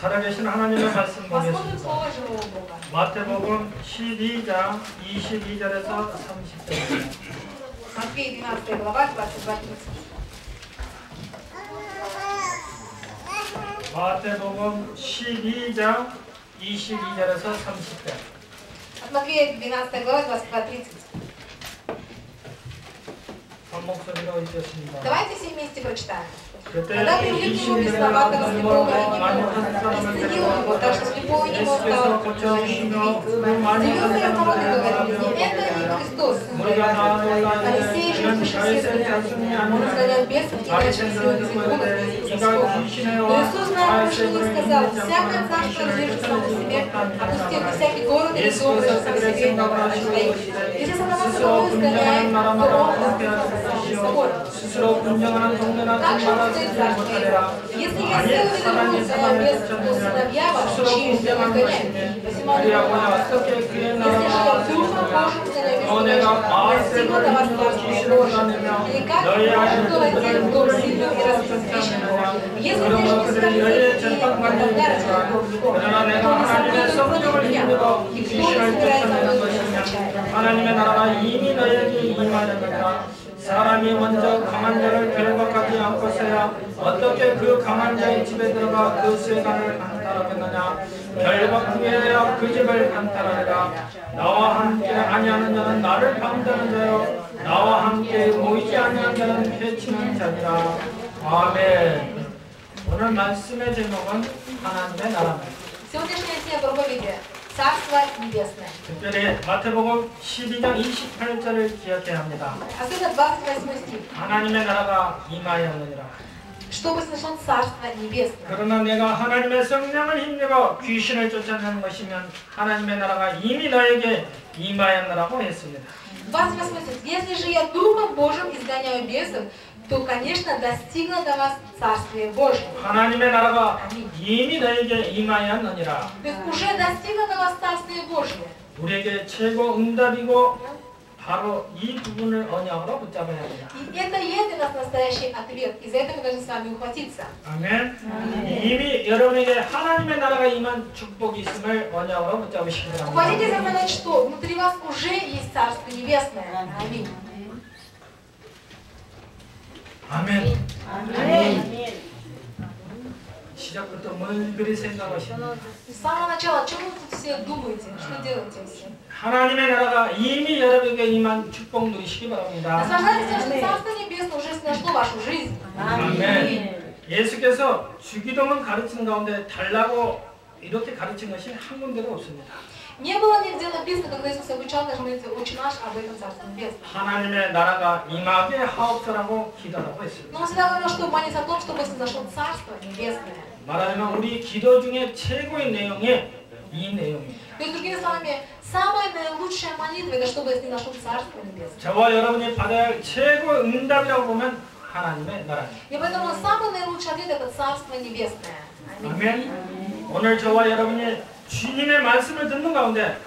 살아계신 하나님의 말씀 Посмотрим 보겠습니다. Слово живого Бога. 마태복음 12장 22절에서 30절입니다. Матфея 12 глава, 22-30. 마태복음 12장 22절에서 30절. От Матфея 12 глава, 22-30. 한 목소리로 읽겠습니다. Давайте все вместе прочитаем. 그때 Когда привели к нему бесноватого слепого и немого, исцелил его, так что слепой и немой стал видеть. Удивился народ и говорил: не это ли Христос, сын Давида? Фарисеи же, услышав все сказания, он изгонял бесов и начал силами духовных языков. Но Иисус, зная решение, сказал: всякое царство разрежет само себе, опустив всякий город или дом разрежет само себе и добра стоит. Если сатана самого изгоняет, то он распределяется собой. Так же стоит царство. Если я сделаю из него без сыновья ваши, чьи я изгоняю, посему они если же я духом Божьим изгоняю без достигла до вас царство Божие. Или как кто войдет в дом сильного и распространенного? Если ты же не скажете и отдавляешь Богу, то несомненно против меня, и кто не собирается мной встречать? 하나님의 나라가 이미 너에게 임하려니까 사람이 먼저 강한 자를 결박하지 않고서야 어떻게 그 강한 자의 집에 들어가 그 세간을 강탈하겠느냐. 결박 후에야 그 집을 강탈하리라. 나와 함께 아니하는 자는 나를 방대하는 자요 나와 함께 모이지 아니하는 자는 해치는 자니라. 아멘. 오늘 말씀의 제목은 하나님의 나라입니다. Сегодняшняя тема проповеди Царство Небесное. 특별히 마태복음 12장 28절을 기억해야 합니다. Особенно 28 стих. 하나님의 나라가 임하였느니라. Чтобы совершен Царство Небесное. 그러나 내가 하나님의 성령을 힘입어 귀신을 쫓아내는 것이면 하나님의 나라가 이미 너에게 임하였느라고 했습니다. 28 стих. Если же я Духом Божьим изгоняю бесов, то, конечно, достигло до вас Царствие Божие. 하나님의 나라가 이미 너에게 임하였느니라. То есть уже достигло до вас Царствие Божие. 우리에게 최고 응답이고 바로 이 부분을 언약으로 붙잡아야 합니다. И это есть для нас настоящий ответ. И за это мы должны с вами ухватиться. 아멘. 이미 여러분에게 하나님의 나라가 임한 축복이 있음을 언약으로 붙잡으시기 바랍니다. Ухватите за знать, что внутри вас уже есть Царство Небесное. Аминь. 아멘. 아멘. 시작부터 뭘 그리 생각하시나요? С самого начала, о чем вы тут все думаете? Что делаете все? 하나님의 나라가 이미 여러분에게 임한 축복 누리시기 바랍니다. Наслаждайтесь тем, что Царство Небесное уже снесло вашу жизнь. 아멘. 예수께서 주기도문 가르치는 가운데 달라고 이렇게 가르친 것이 한 군데도 없습니다. Не было нигде написано, когда Иисус обучал наш молитве «Отче наш» об этом Царстве Небесном. 하나님의 나라가 임하게 하옵소라고 기도하고 있습니다. Но он всегда говорил, что молится о том, чтобы снизошло Царство Небесное. 말하자면 우리 기도 중에 최고의 내용이 이 내용입니다. То есть, другими словами, самая наилучшая молитва – это чтобы снизошло Царство Небесное. 저와 여러분이 받아야 할 최고 응답이라고 보면 하나님의 나라입니다. И поэтому самый наилучший ответ – это Царство Небесное. 아멘. 오늘 저와 여러분이 주님의 말씀을 듣는 가운데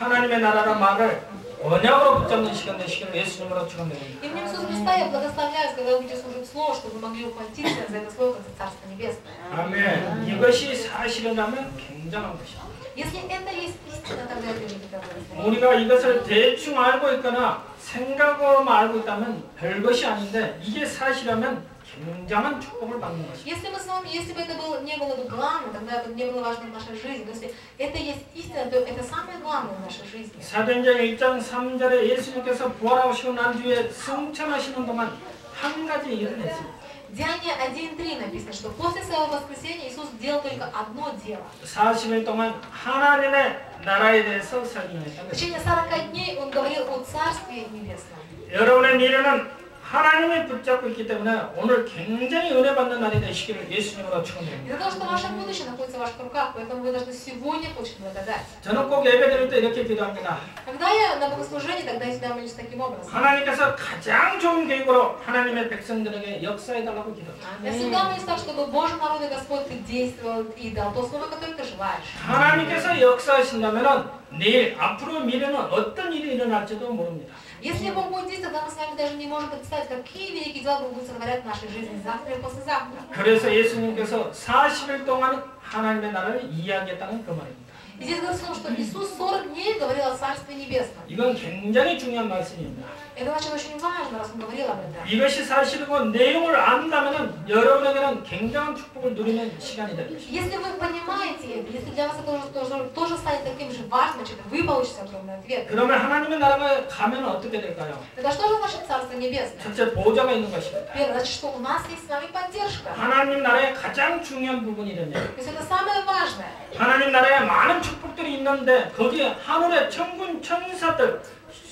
하나님의 나라란 말을 언약으로 붙잡는 시간 되시기를 예수님으로 축원드립니다. И в нем Иисус Христа я благословляюсь, когда вы будете служить Слово, чтобы вы могли ухватиться за это Слово, как за Царство Небесное. 아멘. 이것이 사실이라면 굉장한 것이다. Если это есть истина, тогда это великое. 우리가 이것을 대충 알고 있거나 생각으로만 알고 있다면 별것이 아닌데 이게 사실이라면 굉장한 축복을 받는 것이다. Если мы с вами, если бы это не было бы главным, тогда это не было важно в нашей жизни. Но если это есть истина, то это самое главное в нашей жизни. 사도행전 1장 3절에 예수님께서 부활하시고 난 뒤에 승천하시는 동안 한 가지 일을 했습니다. Деяние 1:3 написано, что после своего воскресения Иисус сделал только одно дело. 40일 동안 하나님의 나라에 대해서 설명했다. В течение 40 дней Он говорил о Царстве Небесном. 여러분의 미래는 하나님이 붙잡고 있기 때문에 오늘 굉장히 은혜 받는 날이 되시기를 예수님으로 축원드립니다. Из-за того, что ваше будущее находится в ваших руках, поэтому вы должны сегодня получить благодать. 저는 꼭 예배드릴 때 이렇게 기도합니다. Когда я на богослужении, тогда я всегда молюсь таким образом. 하나님께서 가장 좋은 계획으로 하나님의 백성들에게 역사해달라고 기도합니다. Я всегда молюсь так, чтобы Божий народ и Господь ты действовал и дал то слово, которое ты желаешь. 하나님께서 역사하신다면 내일 앞으로 미래는 어떤 일이 일어날지도 모릅니다. Если Бог будет здесь, тогда мы с вами даже не можем представить, какие великие дела Бог будет сотворять в нашей жизни завтра и послезавтра. 그래서 예수님께서 40일 동안 하나님의 나라를 이야기했다는 그 말입니다. И здесь говорится, что Иисус 40 дней говорил о Царстве Небесном. 이건 굉장히 중요한 말씀입니다. Это значит очень важно, раз он говорил об этом. 이것이 사실이고 내용을 안다면 여러분에게는 굉장한 축복을 누리는 시간이 됩니다. Если вы понимаете это, если для вас это тоже станет таким же важным, значит вы получите огромный ответ. 그러면 하나님의 나라가 가면 어떻게 될까요? Тогда что же значит Царство Небесное? 첫째 보좌가 있는 것입니다. Первое, значит, что у нас есть с вами поддержка. 하나님 나라의 가장 중요한 부분이든요. То есть это самое важное. 하나님 나라에 많은 축복들이 있는데 거기에 하늘의 천군 천사들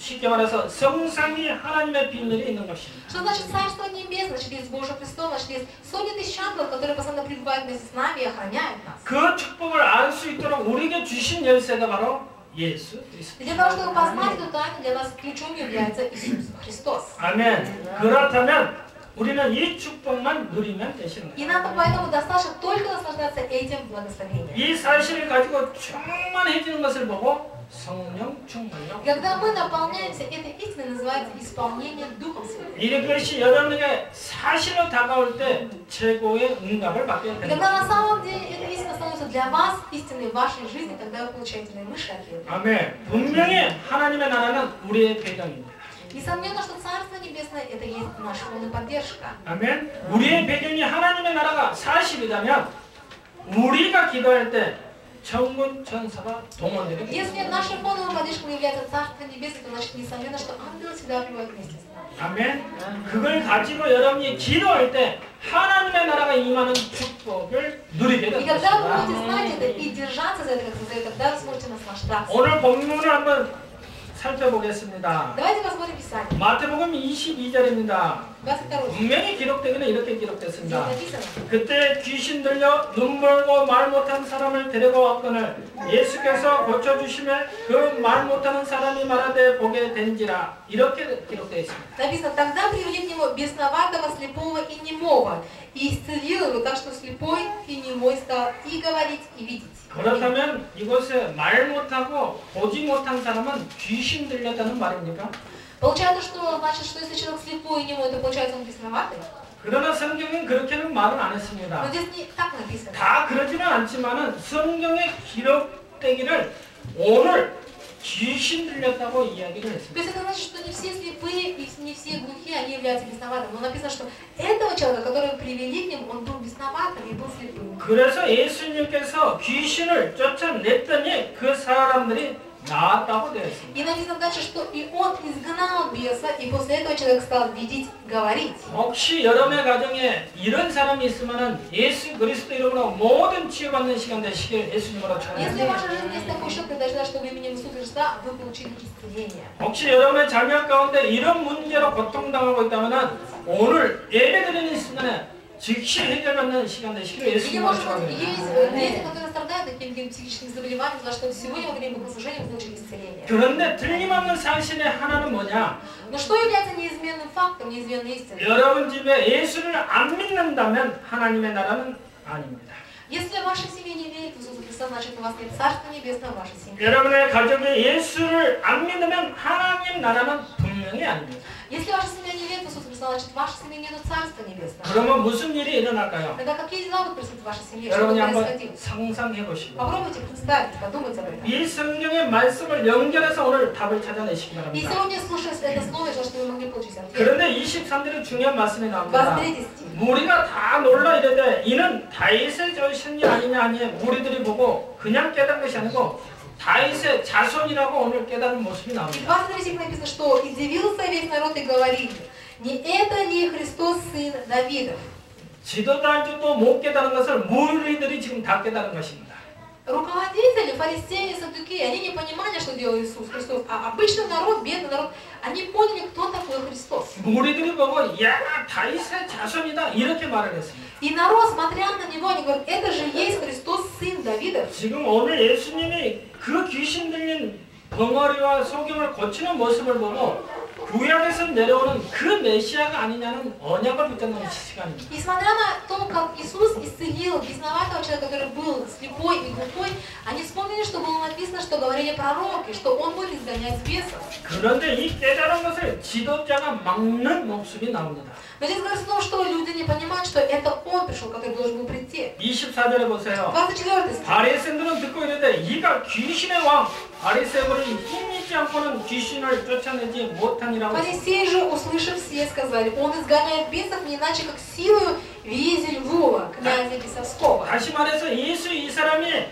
쉽게 말해서 성상이 하나님의 비밀이 있는 것입니다. Что значит Царство Небесное? Значит, есть Божий престол, значит, есть сотни тысяч ангелов, которые постоянно пребывают вместе с нами и охраняют нас. 그 축복을 알 수 있도록 우리에게 주신 열쇠가 바로 예수 그리스도. Для того, чтобы познать эту тайну, для нас ключом является Иисус Христос. 아멘. 그렇다면 우리는 이 축복만 누리면 되시는 И 거예요. нам поэтому достаточно только наслаждаться этим благословением. 이 사실을 가지고 충만해지는 것을 보고 성령 충만이라고. Когда мы наполняемся этой истиной, называется исполнение Духом Святым. 이것이 여러분에게 사실로 다가올 때 최고의 응답을 받게 И 됩니다. когда на самом деле эта истина становится для вас истиной в вашей жизни, тогда вы получаете наивысший ответ. 아멘. 분명히 하나님의 나라는 우리의 배경입니다. Несомненно, что Царство Небесное – это есть наша полная поддержка. 아멘. 우리의 배경이 하나님의 나라가 사실이라면 우리가 기도할 때 천군 천사가 동원되게 됩니다. Если нашей полной поддержкой является Царство Небесное, то значит несомненно, что ангелы всегда пребывают вместе с нами. 아멘. 그걸 가지고 여러분이 기도할 때 하나님의 나라가 임하는 축복을 누리게 И 되는 когда вы будете 것입니다. знать это и держаться за это, как сказать, тогда вы сможете наслаждаться. 오늘 본문을 한번 살펴보겠습니다. Давайте посмотрим Писание. 마태복음 22절입니다. 22 분명히 기록되기는 이렇게 здесь 기록됐습니다. написано. 그때 귀신 들려 눈멀고 말 못한 사람을 데리고 왔거늘 예수께서 고쳐주시며 그 말 못하는 사람이 말하되 보게 된지라 이렇게 기록되어 있습니다. Написано, тогда привели к нему бесноватого, слепого и немого, и исцелил его, так что слепой и немой стал и говорить, и видеть. 그렇다면 이곳에 말 못하고 보지 못한 사람은 귀신 들렸다는 말입니까? Получается, что значит, что если человек слепой и немой, то получается он бесноватый? 그러나 성경은 그렇게는 말은 안 Но 했습니다. здесь не так написано. 다 그러지는 않지만은 성경에 기록되기를 오늘 귀신 들렸다고 이야기를 То 했습니다. есть это значит, что не все слепые и не все глухие, они являются бесноватыми. Но написано, что этого человека, которого привели к ним, он был бесноватым и был слепым. 그래서 예수님께서 귀신을 쫓아냈더니 그 사람들이 나았다고 되어 있습니다. И написано дальше, что и он изгнал беса, и после этого человек стал видеть, говорить. 혹시 여러분의 가정에 이런 사람이 있으면은 예수 그리스도 이름으로 모든 치유받는 시간 되시길 예수님으로 Если в 축원합니다. вашей жизни есть такой человек, тогда ждать, что в именем Иисуса Христа вы получили исцеление. 혹시 여러분의 자녀 가운데 이런 문제로 고통당하고 있다면은 오늘 예배드리는 순간에 즉시 해결받는 시간 되시길 Или, 예수님으로 может быть, 축원합니다. есть дети, которые страдают таким психическим заболеванием, за что сегодня во время богослужения вы получили исцеление. 그런데 틀림없는 사실의 하나는 뭐냐? Но что является неизменным фактом, неизменной истиной? 여러분 집에 예수를 안 믿는다면 하나님의 나라는 아닙니다. Если ваша семья не верит в Иисуса Христа, значит у вас нет Царства Небесного в вашей семье. 여러분의 가족에 예수를 안 믿으면 하나님 나라는 분명히 아닙니다. Если ваша семья не верит в Иисуса Христа, значит в вашей семье нет Царства Небесного. 그러면 무슨 일이 일어날까요? Тогда какие дела будут происходить в вашей семье? Что 여러분이 будет 한번 происходить? 상상해 보시고 Попробуйте представить, подумать об этом. 이 성경의 말씀을 연결해서 오늘 답을 찾아내시기 И 바랍니다. сегодня, слушая это слово, я что вы могли получить ответ. 그런데 23절에 중요한 말씀이 나옵니다. 23 стих. 무리가 다 놀라 이르되 이는 다윗의 자손이 아니냐 하니 무리들이 보고 그냥 깨달은 것이 아니고 다윗의 자손이라고 오늘 깨달은 모습이 И 나옵니다. 23 стих написано, что «И дивился весь народ и говорили, не это ли Христос, сын Давидов?» 지도자들도 못 깨달은 것을 무리들이 지금 다 깨달은 것입니다. Руководители, фарисеи, саддукеи, они не понимали, что делал Иисус Христос, а обычный народ, бедный народ, они поняли, кто такой Христос. 무리들이 보고 야 다윗의 자손이다 이렇게 말을 했습니다. И народ, смотря на него, они говорят, это же есть Христос, сын Давидов. 지금 오늘 예수님이 그 귀신 들린 벙어리와 소경을 고치는 모습을 보고 구약에서 내려오는 그 메시아가 아니냐는 언약을 붙잡는 시간입니다. И смотря на то, как Иисус исцелил бесноватого человека, который был слепой и глухой, они вспомнили, что было написано, что говорили пророки, что он будет изгонять бесов. 그런데 이 깨달은 것을 지도자가 막는 목소리 나옵니다. Но здесь говорится о том, что люди не понимают, что это он пришел, который должен был прийти. 24절에 보세요. 24 стих. 바리새인들은 듣고 이르되 이가 귀신의 왕 바리새인들이 힘있지 않고는 귀신을 쫓아내지 못하니라고. Фарисеи же, услышав все, сказали, он изгоняет бесов не иначе, как силою Виезель Львова, князя Бесовского. 다시 말해서 예수 이 사람이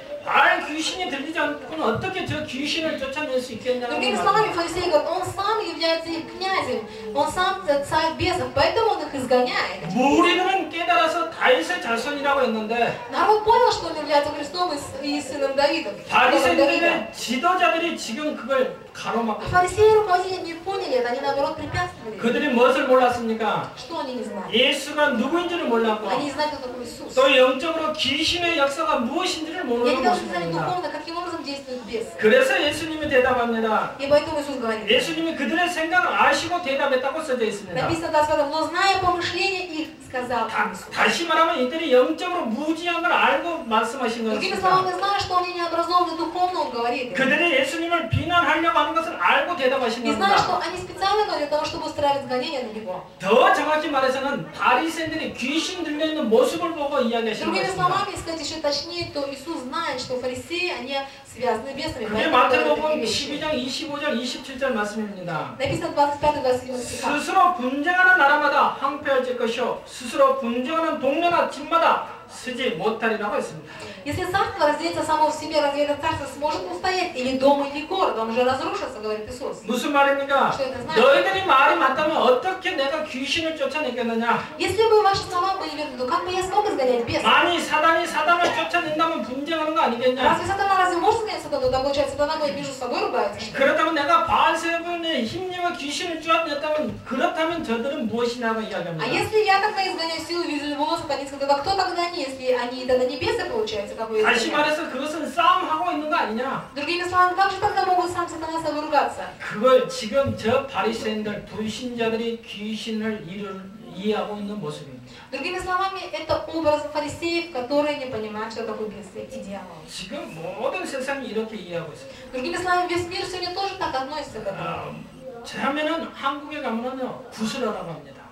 귀신이 들리지 않고는 어떻게 저 귀신을 쫓아낼 수 있겠냐는 Другими 말이에요. словами, фарисеи говорят, он сам является их князем, он сам царь бесов, поэтому он их изгоняет. 무리는 깨달아서 다윗의 자손이라고 했는데 Народ понял, что он является Христом и сыном Давида. 바리새인들의 지도자들이 지금 그걸 가로막고 있어요. Фарисеи руководители не поняли это, они наоборот препятствовали. 그들이 무엇을 몰랐습니까? Что они не знали? 예수가 누구인지를 몰랐고 Они не знали, кто такой Иисус. 또 영적으로 귀신의 역사가 무엇인지를 И 모르는 они даже не знали 것입니다. духовно, каким образом действует бес. 그래서 예수님이 대답합니다. И поэтому Иисус говорит. 예수님이 그들의 생각을 아시고 대답했다고 써져 있습니다. Написано в 25, но зная помышления их, сказал им Иисус. 다시 말하면 이들이 영적으로 무지한 걸 알고 말씀하신 Другими 것입니다. словами, зная, что они не образованы духовно, он говорит. 그들이 예수님을 비난하려고 하는 것을 알고 대답하신 И зная, что 겁니다. они специально говорят для того, чтобы устраивать гонения на него. 더 정확히 말해서는 바리새인들이 귀신 들려있는 모습을 보고 이야기하시는 Другими 것입니다. словами, сказать еще точнее, то Иисус знает, что фарисеи, они связаны бесами. 그게 Поэтому говорят 마태복음 такие вещи. 12장 25절 27절 말씀입니다. Написано 25-27 стихах. 스스로 분쟁하는 나라마다 황폐해질 것이요 스스로 분쟁하는 동네나 집마다 쓰지 못하리라고 했습니다. Если царство разделится само в себе, разве это царство сможет устоять? Или дом, или город? Он же разрушится, говорит Иисус. 무슨 말입니까? Что это значит? 너희들이 말이 맞다면 어떻게 내가 귀신을 쫓아내겠느냐? Если бы ваши слова были верны, то как бы я смог изгонять беса? 만이 사단이 사단을 쫓아낸다면 분쟁하는 거 아니겠냐? Разве сатана разве может изгонять сатану? Тогда получается, сатана будет между собой ругается. что ли? 그렇다면 내가 바알세분의 힘님과 귀신을 쫓아냈다면 그렇다면 저들은 무엇이냐고 А 이야기합니다. если я тогда изгоняю силу Виезельвула, сатанинского, тогда кто тогда они, если они тогда не бесы, получается, как бы 다시 изгоняют? 말해서 그것은 싸움하고 있는 거 아니냐? Другими словами, как же тогда могут сам сатана с собой ругаться? 그걸 지금 저 바리새인들 불신자들이 귀신을 이해하고 있는 모습입니다. Другими словами, это образ фарисеев, которые не понимают, что такое бесы, эти дьяволы. 지금 모든 세상이 이렇게 이해하고 있습니다. Другими словами, весь мир сегодня тоже так относится к этому. 처음에는 한국에 가면은요 구슬하라고 합니다.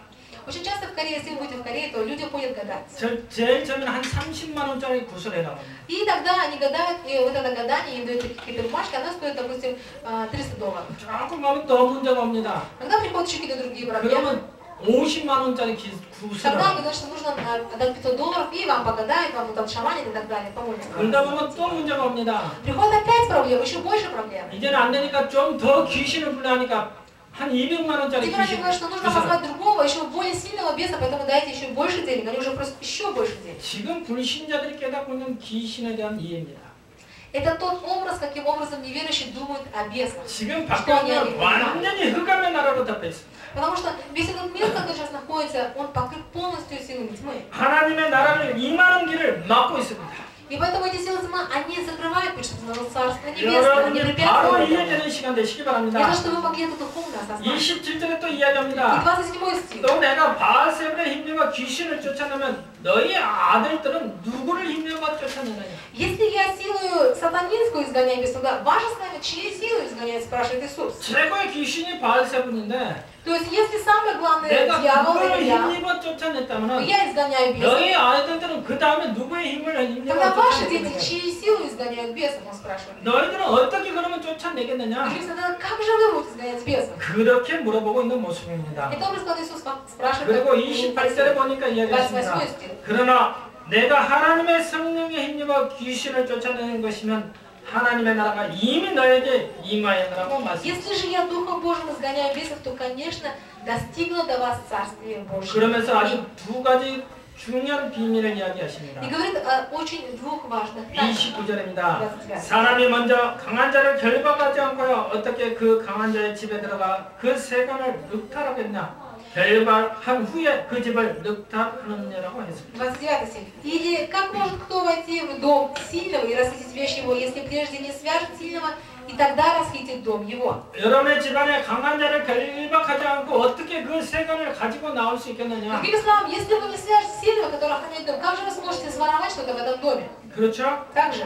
Очень часто в Корее, если вы будете в Корее, то люди ходят гадать. 제일 처음에는 한 30만 원짜리 구슬해라고 합니다. И тогда они гадают, и вот это гадание, им дают какие-то бумажки, она стоит, допустим, $300. 조금 가면 더 문제가 옵니다. Когда приходят еще какие-то другие проблемы, 그러면 50만 원짜리 тогда 구슬하라고. говорят, что нужно отдать $500, и вам погадают, вам там шаманят и так далее, помолятся. 그러다 보면 또 문제가 옵니다. Приходят опять проблемы, еще больше проблем. 이제는 안 되니까 좀 더 귀신을 불러하니까 한 200만 원짜리 Теперь они 귀신 говорят, что нужно 구슬. позвать другого, еще более сильного беса, поэтому дайте еще больше денег. Они уже просят еще больше денег. 지금 불신자들이 깨닫고 있는 귀신에 대한 이해입니다. Это тот образ, каким образом неверующие думают о бесах. 지금 바뀌면 완전히 흑암의 나라로 덮여 있습니다. Потому что весь этот мир, который сейчас находится, он покрыт полностью силами тьмы. 하나님의 나라를 임하는 길을 막고 있습니다. И поэтому эти силы тьмы, они закрывают путь, чтобы на Царство Небесное, они 여러분이 바로 препятствуют. 이해되는 시간 되시기 Я 바랍니다. хочу, чтобы вы могли это духовно осознать. 27절에 또 И 이야기합니다. 27 стих. 또 내가 바알세불의 힘과 귀신을 쫓아내면 너희 아들들은 누구를 힘과 쫓아내느냐? Если я силою сатанинскую изгоняю без суда, ваша с нами чьей силой изгоняет, спрашивает Иисус. 최고의 귀신이 바알세불인데 То есть, если самый главный 내가 дьявол 그걸 это я, 힘입어 то 쫓아냈다면 я изгоняю бесов. 너희 아이들들은 그 다음에 누구의 힘을 힘입어 Тогда ваши дети, 쫓아내느냐? чьи силы изгоняют бесов, он спрашивает. 너희들은 어떻게 그러면 쫓아내겠느냐? Иисус, тогда как же вы будете изгонять бесов? 그렇게 물어보고 있는 모습입니다. Это образ, когда Иисус спрашивает. 그리고 28절에 보니까 이야기했습니다. 28 стих. 그러나 내가 하나님의 성령에 힘입어 귀신을 쫓아내는 것이면 하나님의 나라가 이미 너에게 임하였느라고 말씀했습니다. Если же я Духом Божьим изгоняю бесов, то, конечно, достигло до вас Царствие Божье. 그러면서 아주 두 가지 중요한 비밀을 이야기하십니다. И говорит о очень двух важных тайнах. 29절입니다. 사람이 먼저 강한 자를 결박하지 않고요 어떻게 그 강한 자의 집에 들어가 그 세간을 늑탈하겠냐? 결박한 후에 그 집을 늑탈하느냐라고 했습니다. 29 стих. Или как может кто войти в дом сильного и расхитить вещи его, если прежде не свяжет сильного и тогда расхитит дом его? 여러분의 집안에 강한 자를 결박하지 않고 어떻게 그 세간을 가지고 나올 수 있겠느냐? Другими словами, если вы не свяжете сильного, который охраняет дом, как же вы сможете своровать что-то в этом доме? 그렇죠? Так же.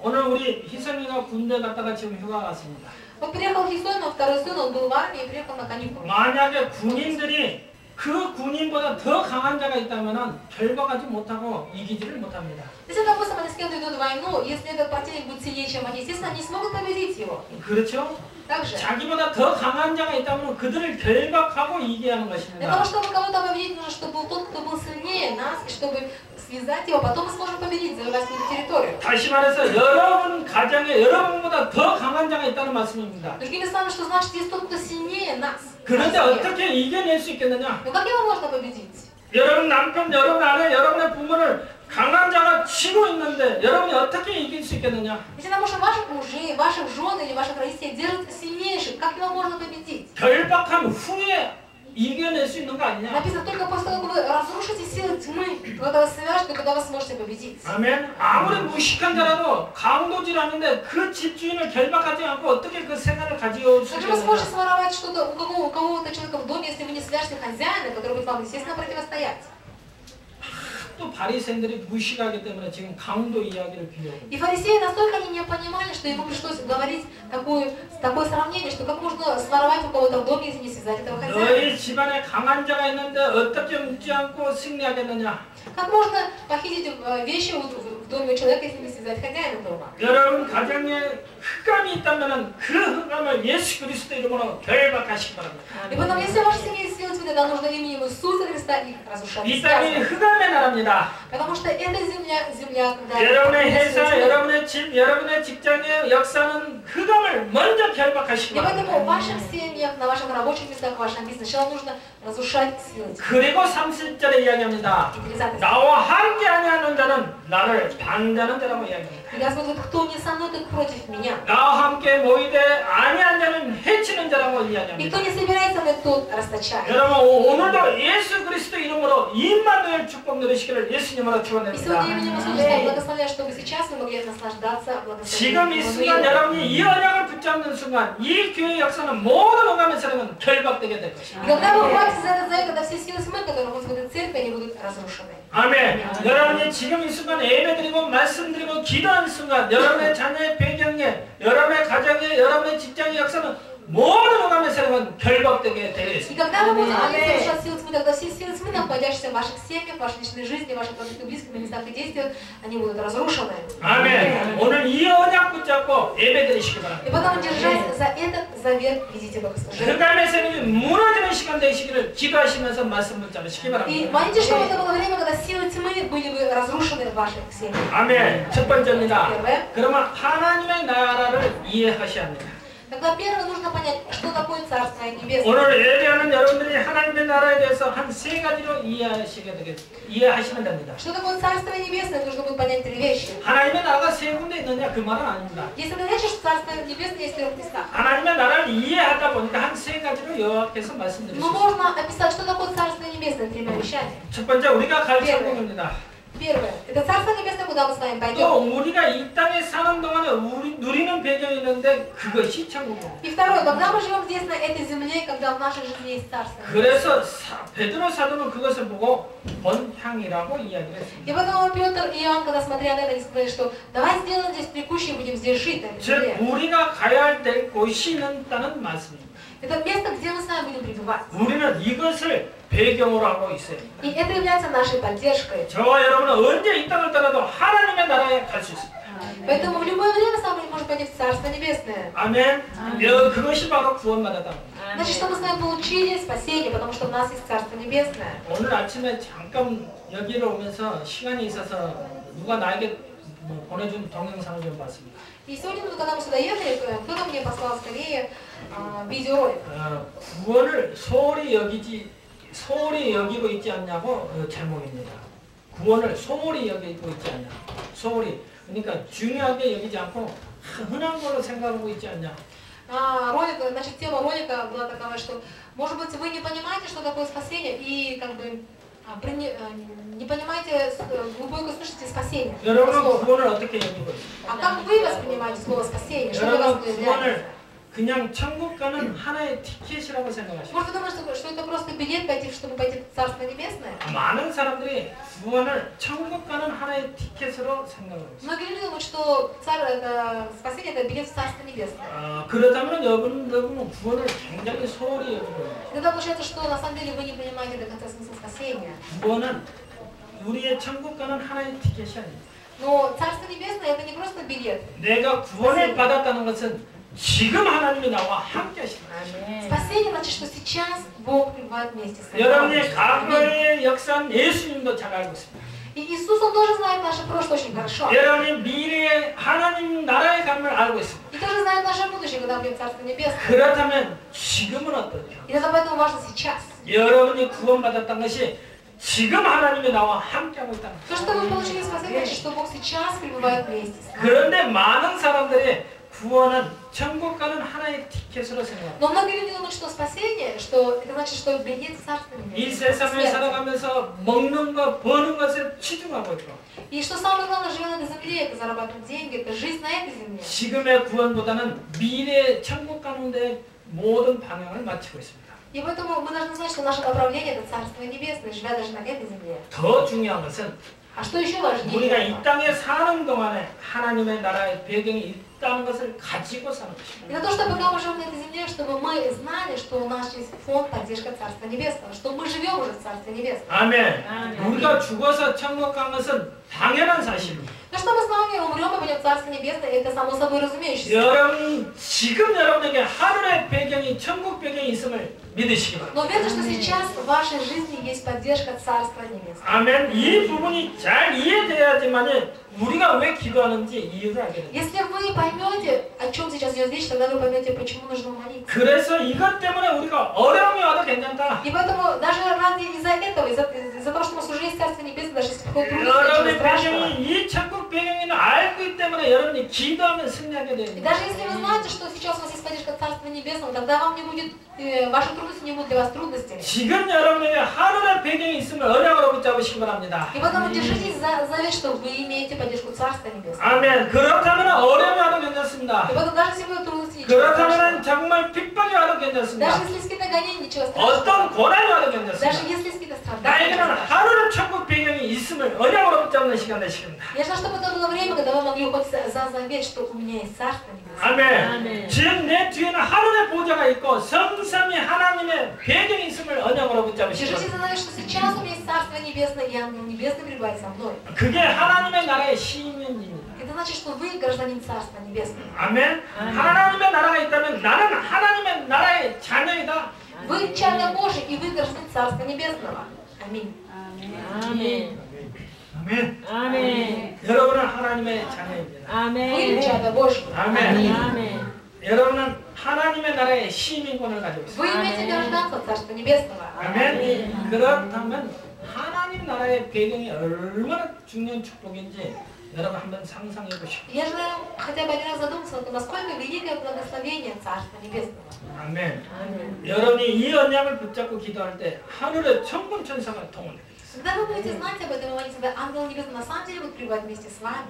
오늘 우리 희성이가 군대 갔다가 지금 휴가 갔습니다. Вот приехал Хисой, но второй сын, он был в армии и приехал на каникулы. 만약에 군인들이 그 군인보다 더 강한 자가 있다면 결박하지 못하고 이기지를 못합니다. Если, допустим, они с кем-то идут в войну, если этот противник будет сильнее, чем они, естественно, они смогут победить его. 그렇죠? Также. 자기보다 더 강한 자가 있다면 그들을 결박하고 이기게 하는 Для 것입니다. того, чтобы кого-то победить, нужно, чтобы был тот, кто был сильнее нас, и чтобы связать его, потом мы сможем победить, завоевать какую-то территорию. 다시 말해서 여러분 가정에 여러분보다 더 강한 자가 있다는 말씀입니다. Другими словами, что значит, есть тот, кто сильнее нас. 그런데 어떻게 이겨낼 수 있겠느냐? Но как его можно победить? 여러분 남편, 여러분 아내, 여러분의 부모를 강한 자가 치고 있는데 여러분이 어떻게 이길 수 있겠느냐? Если, допустим, ваших мужей, ваших жен или ваших родителей держат сильнейших, как его можно победить? 결박한 후에 이겨낼 수 있는 거 아니냐? Написано, только после того, как вы разрушите силы тьмы, когда вас свяжете, когда вы сможете победить. 아멘. 아무리 무식한 자라도 강도질 하는데 그 집주인을 결박하지 않고 어떻게 그 생활을 가지고 올 수 Как же вы сможете 있겠느냐? своровать что-то у кого-то человека в доме, если вы не свяжете хозяина, который будет вам, естественно, противостоять? 또 바리새인들이 무식하기 때문에 지금 강도 이야기를 빌려요. И фарисеи настолько они не понимали, что ему пришлось говорить такое сравнение, что как можно своровать у кого-то в доме, если не связать этого хозяина. 너희 집안에 강한 자가 있는데 어떻게 묻지 않고 승리하겠느냐? Как можно похитить вещи в доме у человека, если не связать хозяина дома? 여러분 가정에 흑암이 있다면 그 흑암을 예수 그리스도 이름으로 결박하시기 바랍니다. И поэтому, если в вашей семье есть силы тьмы, тогда нужно именем Иисуса Христа их разрушать. 이 땅이 흑암의 나라입니다. Потому что эта земля, когда... 여러분의 회사, 여러분의 집, 여러분의 직장의 역사는 흑암을 먼저 결박하시기 И поэтому в 바랍니다. ваших семьях, на ваших рабочих местах, в вашем бизнесе сначала нужно разрушать силы тьмы. 그리고 30절에 이야기합니다. 나와 함께 아니하는 자는 나를 반대하는 자라고 이야기합니다. И Господь говорит, кто не со мной, тот против меня. 나와 함께 모이되 아니한 자는 해치는 자라고 И 이야기합니다. кто не собирается со мной, тот расточает. 여러분 오늘도 예수 그리스도 이름으로 임마누엘 축복 누리시기를 예수님으로 И 축원합니다. сегодня именем Иисуса Христа благословляю, чтобы сейчас мы могли наслаждаться 지금 이 순간 благословением. 여러분이 이 언약을 붙잡는 순간 이 교회 역사는 모든 응함의 사람은 결박되게 될 И 것입니다. когда вы хватите за этот завет, когда все силы тьмы, которые будут в этой церкви, они будут разрушены. 아멘. 여러분이 지금 이 순간 예배드리고 말씀드리고 기도하는 순간 여러분의 자녀의 배경에 여러분의 가정에 여러분의 직장의 역사는 모든 응함의 사람은 결박되게 되어 И 있습니다. когда вы будете молиться сейчас силы тьмы, тогда все силы тьмы, находящиеся в ваших семьях, в вашей личной жизни, в ваших близких местах и действиях, они будут разрушены. 아멘. 오늘 이 언약 붙잡고 예배드리시기 И 바랍니다. потом, держась за этот завет, ведите богослужение. 흑암의 세력이 무너지는 시간 되시기를 기도하시면서 말씀 붙잡으시기 И 바랍니다. молитесь, чтобы это было время, когда силы тьмы были бы разрушены в ваших семьях. 아멘. 첫 번째입니다. Первое. 그러면 하나님의 나라를 이해하셔야 합니다. Тогда первое нужно понять, что такое Царство Небесное. 오늘 예배하는 여러분들이 하나님의 나라에 대해서 한 세 가지로 이해하시면 됩니다. Что такое Царство Небесное, нужно будет понять три вещи. 하나님의 나라가 세 군데 있느냐 그 말은 아닙니다. Если вы знаете, что Царство Небесное есть в трех местах, 하나님의 나라를 이해하다 보니까 한 세 가지로 요약해서 но 말씀드리겠습니다. можно описать, что такое Царство Небесное тремя вещами. 첫 번째 우리가 갈 천국입니다. Первое. Это Царство Небесное, куда мы с вами 또 пойдем. 우리가 이 땅에 사는 동안에 누리는 배경이 있는데 그것이 천국입니다. И второе. Когда мы живем здесь, на этой земле, когда в нашей жизни есть Царство Небесное. 그래서 베드로 사도는 그것을 보고 번향이라고 이야기를 했습니다. И поэтому Петр и Иоанн, когда смотрели на это, они сказали, что давай сделаем здесь текущее, будем здесь жить. на этой 즉 земле. 우리가 가야 될 곳이 있다는 말씀입니다. Это место, где мы с вами будем пребывать. 우리는 이것을 배경으로 하고 있어요. И это является нашей поддержкой. 저와 여러분은 언제 이 땅을 떠나도 하나님의 나라에 갈 수 있습니다. Поэтому в любое время сам можем пойти в Царство Небесное. 아멘. 그것이 바로 구원받았다. Значит, что мы с вами получили спасение, потому что у нас есть Царство Небесное. 오늘 아침에 잠깐 여기로 오면서 시간이 있어서 누가 나에게 보내준 동영상을 좀 봤습니다. И сегодня, когда мы сюда ехали, кто-то мне послал скорее видеоролик. 구원을 소홀히 여기고 있지 않냐고 제목입니다. 구원을 소홀히 여기고 있지 않냐. 소홀히. 그러니까 중요하게 여기지 않고 흔한 걸로 생각하고 있지 않냐. Ролик, значит, тема ролика была такова, что, может быть, вы не понимаете, что такое спасение, и как бы не понимаете, глубоко слышите спасение. 여러분은 구원을 어떻게 여기고 있어요? А как вы воспринимаете слово спасение? Что для вас это является? 그냥 천국 가는 하나의 티켓이라고 생각하시고 Может, вы думаете, что это просто билет, чтобы пойти в Царство Небесное? 많은 사람들이 구원을 천국 가는 하나의 티켓으로 생각하고 있어요. Многие люди думают, что спасение это билет в Царство Небесное. 그렇다면 여러분은 구원을 굉장히 소홀히 여기고 Тогда получается, что на самом деле вы не понимаете до конца смысл спасения. 구원은 우리의 천국 가는 하나의 티켓이 아닙니다. Но Царство Небесное это не просто билет. 내가 구원을 받았다는 것은 지금 하나님이 나와 함께 하신다. Спасение значит, что сейчас Бог пребывает вместе с нами. 여러분의 과거의 역사는 예수님도 잘 알고 있습니다. И Иисус, Он тоже знает наше прошлое очень хорошо. 여러분이 미래의 하나님 나라의 감을 알고 있습니다. И тоже знает наше будущее, когда мы будем в Царство Небесное. 그렇다면 지금은 어떠냐? И это поэтому важно сейчас. 여러분이 구원받았다는 것이 지금 하나님이 나와 함께하고 있다는 То, что вы получили спасение, значит, что Бог сейчас пребывает вместе с нами. 그런데 많은 사람들이 구원은 천국 가는 하나의 티켓으로 생각합니다. Но многие люди думают, что спасение, что это значит, что билет в Царство 이 Небесное. 세상을 살아가면서 먹는 것, 버는 것에 치중하고 있고 И что самое главное, живя на этой земле, это зарабатывать деньги, это жизнь на этой земле. 지금의 구원보다는 미래의 천국 가는 데 모든 방향을 맞추고 있습니다. И поэтому мы должны знать, что наше направление это Царство Небесное, живя даже на этой земле. 더 중요한 것은 А что еще важнее? 우리가 이 땅에 사는 동안에 하나님의 나라의 배경이 있다는 것을 가지고 사는 것입니다. Это то, что пока мы живем на этой земле, чтобы мы знали, что у нас есть фонд поддержка Царства Небесного, что мы живем уже в Царстве Небесном. 아멘. 우리가 죽어서 천국 간 것은 당연한 사실입니다. Но что мы с вами умрем и пойдем в Царство Небесное, это само собой разумеющееся. 여러분 지금 여러분에게 하늘의 배경이 천국 배경이 있음을 믿으시기 바랍니다. Но верьте, что сейчас в вашей жизни есть поддержка Царства Небесного. 아멘. 이 부분이 잘 이해돼야지만 우리가 왜 기도하는지 이유를 알게 됩니다. Если вы поймете, о чем сейчас идет речь, тогда вы поймете, почему нужно молиться. 그래서 이것 때문에 우리가 어려움이 와도 괜찮다. И поэтому даже ради из-за этого, из-за того, что у нас уже есть Царство Небесное, даже если приходит трудности, ничего 여러분의 страшного. 배경이 이 천국 배경을 알고 있기 때문에 여러분이 기도하면 승리하게 И 됩니다. даже если вы знаете, что сейчас у вас есть поддержка Царства Небесного, тогда вам не будет, ваши трудности не будут для вас трудностями. 지금 여러분에게 하늘의 배경이 있음을 언약으로 붙잡으시기 바랍니다. И поэтому держитесь за завет, что вы имеете поддержку Царства Небесного. 아멘. 그렇다면 어려움이 와도 괜찮습니다. И поэтому даже если вы трудности, ничего 그렇다면 страшного. 정말 핍박이 와도 괜찮습니다. Даже если есть какие-то гонения, ничего 어떤 страшного. 고난이 와도 Даже 괜찮습니다. если есть какие-то 나에게는 страдания. 하늘의 천국 배경이 있음을 언약으로 붙잡는 시간 되시겠습니다. Я желаю, чтобы это было время, когда вы могли ухватиться за завет, что у меня есть Царство Небесное. 아멘. 지금 내 뒤에는 하늘의 보좌가 있고 성삼위 하나님의 배경이 있음을 언약으로 붙잡으시고 Держите за завет, что сейчас у меня есть Царство Небесное, и Ангел Небесный пребывает со мной. 그게 하나님의 나라의 시민입니다. Это значит, что вы гражданин Царства Небесного. 아멘. 하나님의 나라가 있다면 나는 하나님의 나라의 자녀이다. Вы чадо Божий, и вы гражданин Царства Небесного. Аминь. 아멘. 아멘. 아멘. 여러분은 하나님의 자녀입니다. Вы 아멘. чадо Божий. 아멘. 아멘. 여러분은 하나님의 나라의 시민권을 가지고 있습니다. Вы имеете гражданство Царства Небесного. 아멘. 그렇다면 하나님 나라의 배경이 얼마나 중요한 축복인지 여러분 한번 상상해 보시고. Я желаю хотя бы один раз задуматься о том, насколько великое благословение Царства Небесного. 아멘. 아멘. 여러분이 이 언약을 붙잡고 기도할 때 하늘의 천군 천사가 동원됩니다. Когда вы будете знать об этом и молиться, тогда Ангел Небесный на самом деле будет пребывать вместе с вами.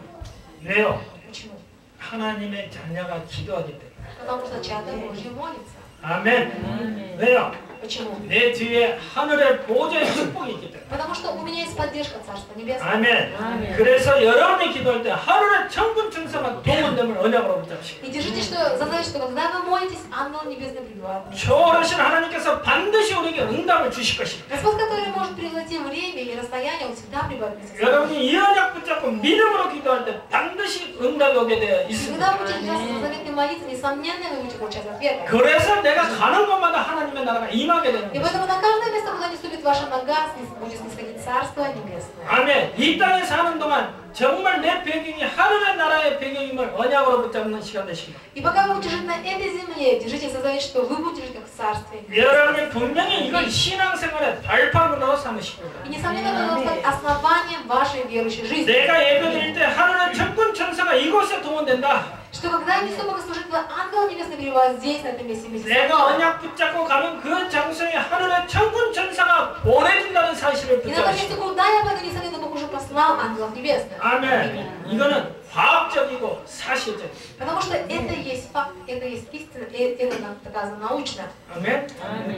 왜요? Почему? 하나님의 자녀가 기도하기 때문에. Потому что чадо Божье молится. 아멘. 왜요? Почему? 내 뒤에 하늘의 보좌의 축복이 있기 때문에. Потому что у меня есть поддержка Царства Небесного. 아멘. 아멘. 그래서 여러분이 기도할 때 하늘의 천군 천사가 동원됨을 언약으로 붙잡으시고. И держите, что за завет, что когда вы молитесь, Ангел Небесный пребывает. 초월하신 하나님께서 반드시 우리에게 응답을 주실 것입니다. Господь, который может превзойти время и расстояние, Он всегда пребывает вместе с вами. 여러분이 이 언약 붙잡고 믿음으로 기도할 때 반드시 응답이 오게 되어 Когда 있습니다. вы будете держаться за заветной молитвы, несомненно, вы будете получать ответы. 그래서 내가 가는 곳마다 하나님의 나라가 임하게 되는 И 거예요. поэтому на каждое место, куда не ступит ваша нога, будет снисходить Царство Небесное. 아멘. 이 땅에 사는 동안 정말 내 배경이 하늘의 나라의 배경임을 언약으로 붙잡는 시간 되십니다. И пока вы будете жить на этой земле, держите за завет, что вы будете жить как в Царстве. 여러분이 분명히 이걸 신앙생활의 발판으로 삼으시고 И несомненно, это должно стать основанием вашей верующей жизни. 내가 예배드릴 때 하늘의 천군 천사가 이곳에 동원된다. что когда несут богослужение, ангелы небесные пребывают здесь, на этом месте вместе с 내가 нами. 언약 붙잡고 가면 그 장소에 하늘의 천군 천사가 보내준다는 사실을 И на том месте, 붙잡으시고. куда я пойду, несомненно, Бог уже послал ангелов небесных. 아멘. 이거는 과학적이고 사실적이고. Потому что это есть факт, это есть истина, и это нам доказано научно. 아멘.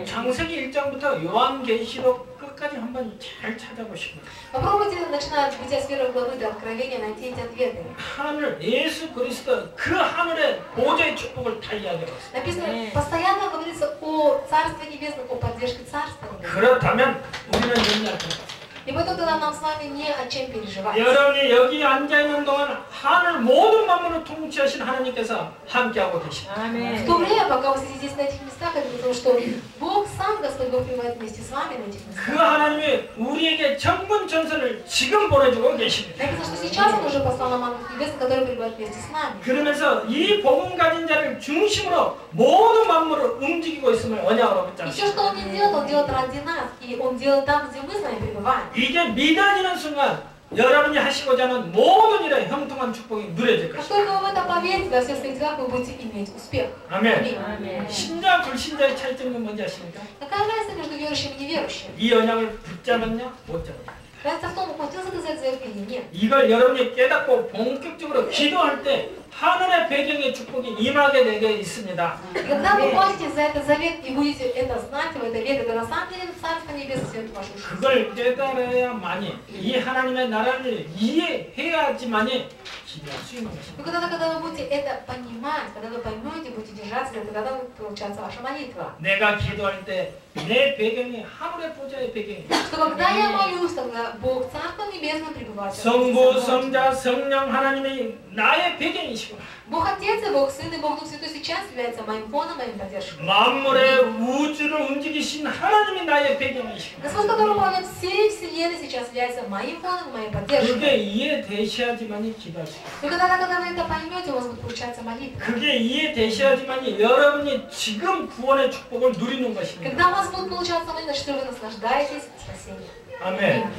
창세기 1장부터 요한계시록 끝까지 한번 잘 찾아보시고. Попробуйте, начиная с первой главы до Откровения, найти эти ответы. 하늘 예수 그리스도 그 하늘의 보좌의 축복을 다 이야기하고 있어요. Написано, постоянно говорится о Царстве Небесном, о поддержке Царства Небесного. 그렇다면 우리는 염려할 것 같아요. И поэтому тогда нам с вами не о чем переживать. 여러분이 여기 앉아있는 동안 하늘 모든 만물을 통치하신 하나님께서 함께하고 계십니다. В то время, пока вы сидите здесь на этих местах, это потому что Бог сам, Господь Бог, пребывает вместе с вами на этих 그 местах. 하나님이 우리에게 천군 천사를 지금 보내주고 계십니다. Написано, что сейчас Он уже послал нам ангелов небесных, которые пребывают вместе с нами. 그러면서 이 복음 가진 자를 중심으로 모든 만물을 움직이고 있음을 언약으로 И все, 붙잡습니다. что Он не делает, Он делает ради нас. И Он делает там, где мы с вами пребываем. 이게 믿어지는 순간 여러분이 하시고자 하는 모든 일에 형통한 축복이 누려질 Как 것입니다. только вы в это поверите, во всех своих делах вы будете иметь успех. 아멘. Аминь. 신자 불신자의 차이점은 뭔지 아십니까? Какая разница между верующим и неверующим? 이 언약을 붙잡았냐 못 잡았냐. Разница в том, ухватился ты за это завет или нет. 이걸 여러분이 깨닫고 본격적으로 기도할 때 하늘의 배경의 축복이 임하게 되게 있습니다. И когда вы хватитесь за этот завет и будете это знать, в это верить, это на самом деле Царство Небесное свет в вашу жизнь. 그걸 깨달아야만이 이 하나님의 나라를 이해해야지만이 기도할 수 있는 것입니다. Но когда вы будете это понимать, когда вы поймете, будете держаться, это тогда будет получаться ваша молитва. 내가 기도할 때 내 배경이 하늘의 보좌의 배경이에요. Что когда я молюсь, тогда Бог Царство Небесное пребывает. 성부, 성자, 성령 하나님이 나의 배경이시구나. Бог Отец и Бог Сын и Бог Дух Святой сейчас является моим фоном, моим поддержкой. 만물의 우주를 움직이신 하나님이 나의 배경이시구나. Господь, который управляет всей Вселенной, сейчас является моим фоном, моей поддержкой. 그게 이해되셔야지만이 기도할 수 있어요. Только тогда, когда вы это поймете, у вас будет получаться молитва. 그게 이해되셔야지만이 여러분이 지금 구원의 축복을 누리는 것입니다. Когда у вас будет получаться молитва, что вы наслаждаетесь спасением. 아멘.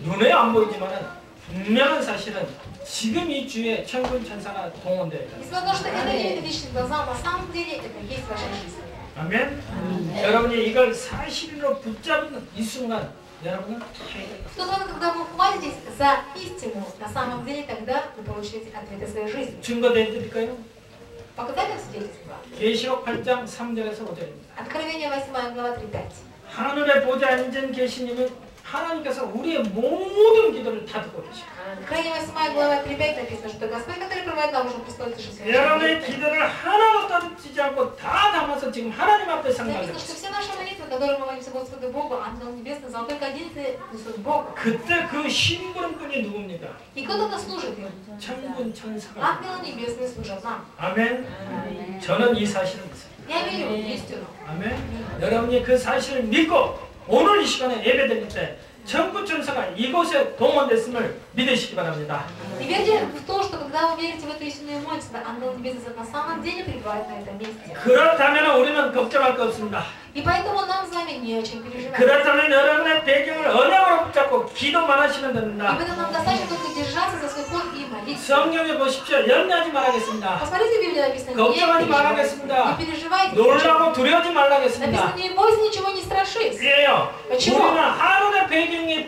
눈에 안 보이지만 분명한 사실은 지금 이 주에 천군 천사가 동원되어 있다. Несмотря на то, что это не видно личным глазам, на самом деле это есть в вашей жизни. 아멘. 여러분이 이걸 사실로 붙잡는 이 순간 여러분은 В тот момент, когда вы ухватитесь за истину, на самом деле тогда вы получите ответы своей жизни. 증거 드릴까요? Показать вам свидетельство? 계시록 8장 3절에서 5절입니다. Откровение 8 глава 3:5. 하늘의 보좌에 앉은 계시님은 하나님께서 우리의 모든 기도를 다 듣고 계십니다. Откровение 8 глава 3:5 написано, что Господь, который пребывает на Божьем престоле, слышит все наши 여러분의 молитвы. 기도를 하나도 떨어지지 않고 다 담아서 지금 하나님 앞에 상달되고 Написано, что 있습니다. все наши молитвы, которые мы молимся Господу Богу, ангел небесный, золотой кадильницы несут Богу. 그때 그 심부름꾼이 누굽니까? И кто тогда служит им? 천군 천사가. Ангелы небесные служат нам. 아멘. 저는 이 사실을 믿습니다. Я верю в истину. 아멘. 여러분이 그 사실을 믿고 오늘 이 시간에 예배드릴 때 천군 천사가 이곳에 동원됐음을 믿으시기 바랍니다. И верьте в то, что когда вы верите в эту истинную молитву, ангел небесный на самом деле пребывает на этом месте. 그렇다면 우리는 걱정할 거 없습니다. И поэтому нам с вами не о чем переживать. 그렇다면 여러분의 배경을 언약으로 붙잡고 기도만 하시면 И 됩니다. поэтому нам достаточно только держаться за свой ход и молиться. 성경에 보십시오. 염려하지 말라겠습니다. Посмотрите, в Библии написано, 걱정하지 не 말라겠습니다. переживайте, не переживайте. 놀라고 두려워하지 말라겠습니다. Написано, не бойся, ничего не страшись. 왜요? почему? 우리는 하늘의 배경이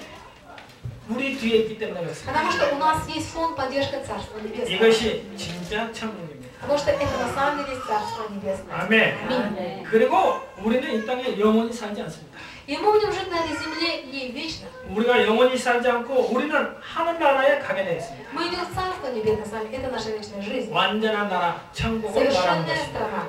우리 뒤에 있기 때문에 그렇습니다. Потому что у нас есть фон поддержка Царства Небесного. 이것이 진짜 천국입니다. Потому что это на самом деле Царство Небесное. 아멘. Аминь. 그리고 우리는 이 땅에 영원히 살지 않습니다. И мы будем жить на этой земле не вечно. 우리가 영원히 살지 않고 우리는 하늘나라에 가게 되어 있습니다. Мы идем в Царство Небесное с вами. Это наша вечная жизнь. 완전한 나라, 천국을 말하는 Совершенная 것입니다. страна.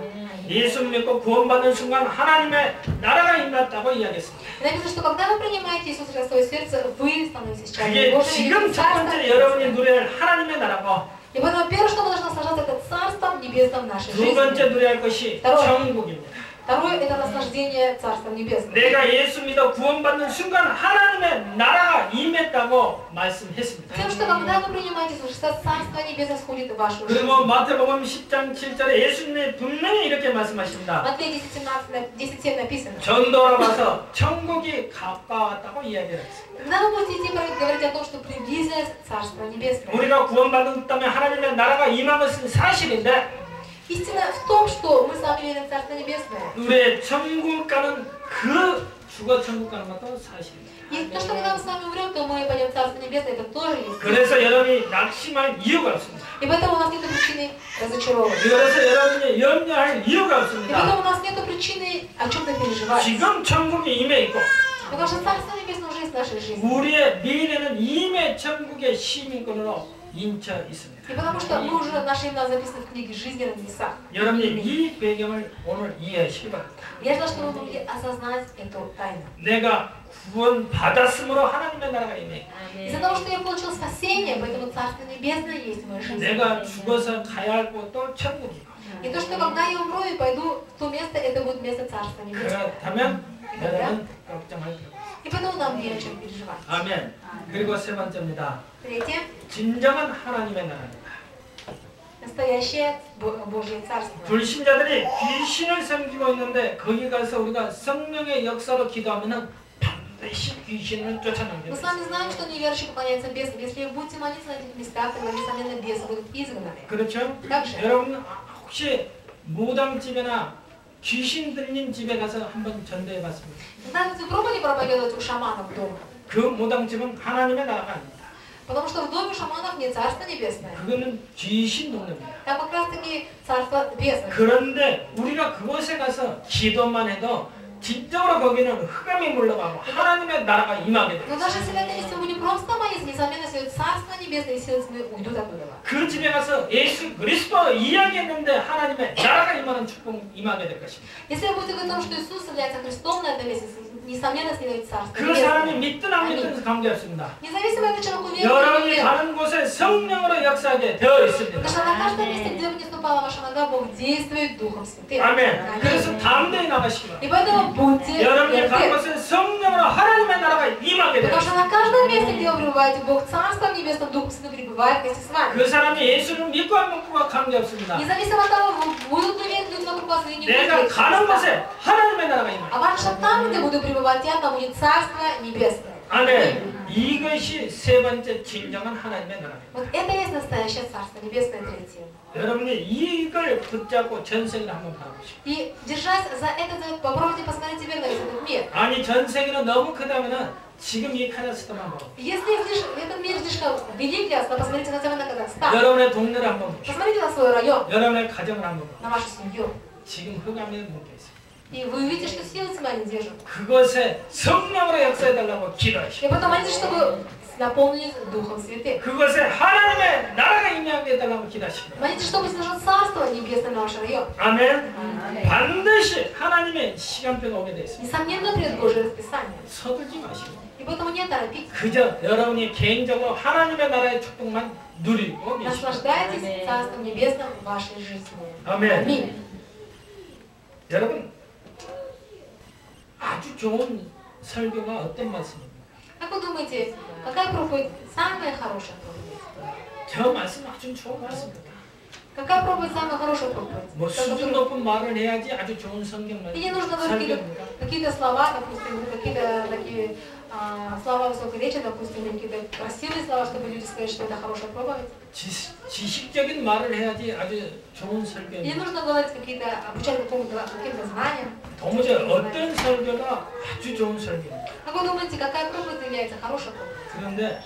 예수 믿고 구원받는 순간 하나님의 나라가 임했다고 이야기했습니다. И написано, что когда вы принимаете Иисуса Христа в свое сердце, вы становитесь частью 그게 Божьей 지금 첫 번째 여러분이 누려야 할 하나님의 나라고 И поэтому первое, что мы должны наслаждаться, это Царство Небесное в нашей 두 번째 жизни. 누려야 할 것이 Второе. 천국입니다. Второе – это наслаждение Царством Небесным. 내가 예수 믿어 구원받는 순간 하나님의 나라가 임했다고 말씀했습니다. Тем, что когда вы принимаете Иисуса Христа, Царство Небесное сходит в вашу жизнь. 그리고 마태복음 10장 7절에 예수님이 분명히 이렇게 말씀하십니다. Матфея 10:7 написано. 전도하러 천국이 가까웠다고 이야기를 했습니다. Когда вы будете идти говорить о том, что приблизилось Царство Небесное. 우리가 구원받았다면 하나님의 나라가 임한 것은 사실인데 Истина в том, что мы с вами верим в Царство Небесное. 우리의 천국 가는 그 죽어 천국 가는 것도 사실입니다. И то, что когда мы с вами умрем, то мы пойдем в Царство Небесное, это тоже есть. 그래서 여러분이 낙심할 이유가 없습니다. И поэтому у нас нет причины разочаровываться. 그래서 여러분이 염려할 이유가 И 없습니다. поэтому у нас нет причины о чем-то переживать. 지금 천국이 임해 있고 Потому что Царство Небесное уже есть в нашей жизни. 우리의 미래는 임해 천국의 시민권으로 인쳐 있습니다. И потому что мы уже, наши имена записаны в книге жизни на небесах. 여러분이 이 배경을 오늘 이해하시기 바랍니다. Я желаю, чтобы вы могли осознать эту тайну. 내가 구원 받았으므로 하나님의 나라가 임해. Из-за того, что я получил спасение, поэтому Царство Небесное есть в моей жизни. 내가 죽어서 가야 할 곳도 천국이고. И то, что когда я умру и пойду в то место, это будет место Царства Небесного. 그렇다면 여러분 걱정할 필요 없습니다. И поэтому нам не о чем переживать. 아멘. 그리고 세 번째입니다. Третье. 진정한 하나님의 나라입니다. Настоящее Божье Царство. 불신자들이 귀신을 섬기고 있는데 거기 가서 우리가 성령의 역사로 기도하면은 반드시 귀신을 쫓아내게 Мы с 됩니다. вами знаем, что неверующие поклоняются бесам. Если вы будете молиться на этих местах, тогда, несомненно, бесы будут изгнаны. 그렇죠? также. 여러분 혹시 무당집이나 귀신 들린 집에 가서 한번 전도해 봤습니다. Когда вы пробовали проповедовать у шаманов дома? 그 무당집은 하나님의 나라가 아닙니다. Потому что в доме шаманов не Царство Небесное. 그거는 귀신 동네입니다. Там как раз таки Царство Небесное. 그런데 우리가 그곳에 가서 기도만 해도 진정으로 거기는 흑암이 물러가고 하나님의 나라가 임하게 Но 돼요. даже если в этом месте мы не просто молиться, несомненно, сидит Царство Небесное, и силы тьмы уйдут оттуда. 그 집에 가서 예수 그리스도 이야기했는데 하나님의 나라가 임하는 축복 임하게 될 것입니다. Если вы будете говорить о том, что Иисус является Христом на этом месте, несомненно, следует Царство 그 사람이 Небесное. 믿든 안 믿든 관계없습니다. Независимо от человека верит или 여러분이 нет. 가는 곳에 성령으로 역사하게 되어 있습니다. Потому что на каждом месте, где бы ни ступала ваша нога, Бог действует Духом Святым. 아멘. 그래서 담대히 나가시기 바랍니다. И поэтому будьте 여러분이 가는 верны. 곳에 성령으로 하나님의 나라가 임하게 되어 Потому что 있습니다. на каждом месте, где вы пребываете, Бог Царством Небесным, Духом Святым пребывает вместе с вами. 그 사람이 예수를 믿고 안 믿고가 관계없습니다. Независимо от того, будут ли верить люди вокруг вас или не будут 내가 верить в 가는 Христа. 곳에 하나님의 나라가 임하게. А ваше там, где буду пребывать я, там будет Царство Небесное. 아멘. 이것이 세 번째 진정한 하나님의 나라입니다. Вот это и есть настоящее Царство Небесное третье. 여러분이 이걸 붙잡고 전세계를 한번 바라보시오. И держась за этот завет, попробуйте посмотреть теперь на весь этот мир. 아니 전세계는 너무 크다면은 지금 이 카자흐스탄만 보고 Если этот мир слишком велик для вас, то посмотрите хотя бы на Казахстан. 여러분의 동네를 한번 보시오. Посмотрите на свой район, 여러분의 가정을 한번 보시오. на вашу семью. 지금 흑암에 묶여 있어요. И вы увидите, что силы тьмы не держат. 그것에 성령으로 역사해달라고 기도하시오. И потом молитесь, чтобы наполнились Духом Святым. 그것에 하나님의 나라가 임하게 해달라고 기도하시오. Молитесь, чтобы снизошло Царство Небесное на ваш район. 아멘. 반드시 하나님의 시간표가 오게 되어 있습니다. Несомненно, придет Божье расписание. 서둘지 마시고 И поэтому не торопитесь. 그저 여러분이 개인적으로 하나님의 나라의 축복만 누리고 계십시오. Наслаждайтесь Царством Небесным в вашей жизни. 아멘. Аминь. 여러분 아주 좋은 설교가 어떤 말씀입니까? Как вы думаете, какая проповедь самая хорошая проповедь? 저 말씀 아주 좋은 말씀입니다. Какая проповедь самая хорошая проповедь? 뭐 수준 높은 말을 해야지 아주 좋은 성경 И не 말씀 нужно говорить 설교입니다. какие-то слова, допустим, какие-то такие слова высокой речи, допустим, или какие-то красивые слова, чтобы люди сказали, что это хорошая проповедь. 지식적인 말을 해야지 아주 좋은 И не 설교입니다. нужно говорить какие-то, обучать каким-то знаниям. 도무지 어떤 설교가 아주 좋은 설교입니다. Как вы думаете, какая проповедь является хорошей проповедью? 그런데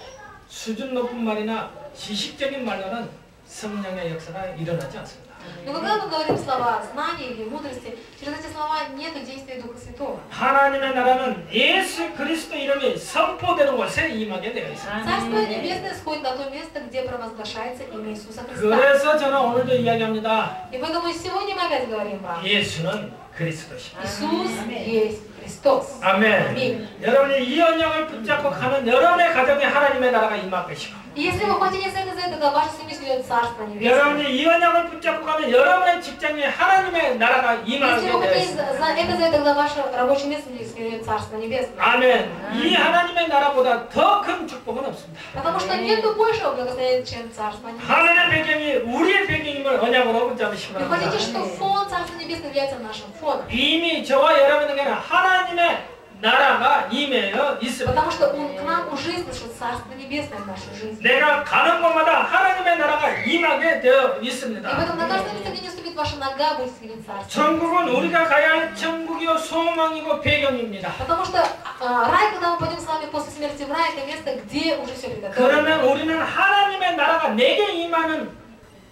수준 높은 말이나 지식적인 말로는 성령의 역사가 일어나지 않습니다. Но когда мы говорим слова знания или мудрости, через эти слова нет действия Духа Святого. 하나님의 나라는 예수 그리스도 이름이 선포되는 곳에 임하게 되어 있습니다. Царство Небесное сходит на то место, где провозглашается имя Иисуса Христа. 그래서 저는 오늘도 이야기합니다. И поэтому сегодня мы опять говорим вам, 예수는 그리스도십니다. Иисус есть Христос. 아멘. Аминь. 여러분이 이 언약을 붙잡고 가는 여러분의 가정에 하나님의 나라가 임할 것이고 И если вы хотите за это, тогда ваша семья придет Царство Небесное. 여러분이 이 언약을 붙잡고 가면 여러분의 직장에 하나님의 나라가 임하게 Если вы 되어 хотите 있습니다. за это, тогда ваше рабочее место придет Царство Небесное. 아멘. 이 하나님의 나라보다 더 큰 축복은 없습니다. Потому что нет большего благословения, чем Царство Небесное. 하늘의 배경이 우리의 배경임을 언약으로 붙잡으시기 Вы 바랍니다. хотите, что фон Царства Небесного является нашим фоном. 이미 저와 여러분에게는 하나님의 나라가 임하여 있습니다. Потому что к нам уже слышал Царство Небесное в нашу жизнь. 내가 가는 곳마다 하나님의 나라가 임하게 되어 И 있습니다. поэтому на каждом месте, где не ступит ваша нога, будет светить Царство. 천국은 우리가 가야 할 천국이요 소망이고 배경입니다. Потому что рай, когда мы пойдем с вами после смерти в рай, это место, где уже все приготовлено. 그러면 우리는 하나님의 나라가 내게 임하는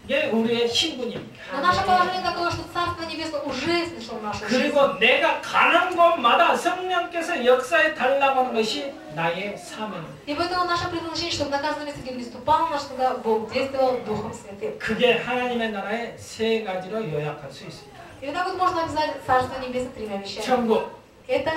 게 우리의 신분입니다. Но наше положение такое, что Царство Небесное уже слышало нашу жизнь. 그리고 내가 가는 곳마다 성령께서 역사해 달라고 하는 것이 나의 사명입니다. И поэтому наше предназначение, чтобы на каждом месте, где не ступал наш, тогда Бог действовал Духом Святым. 그게 하나님의 나라의 세 가지로 요약할 수 있습니다. И вот так вот можно описать Царство Небесное тремя вещами. 천국, Это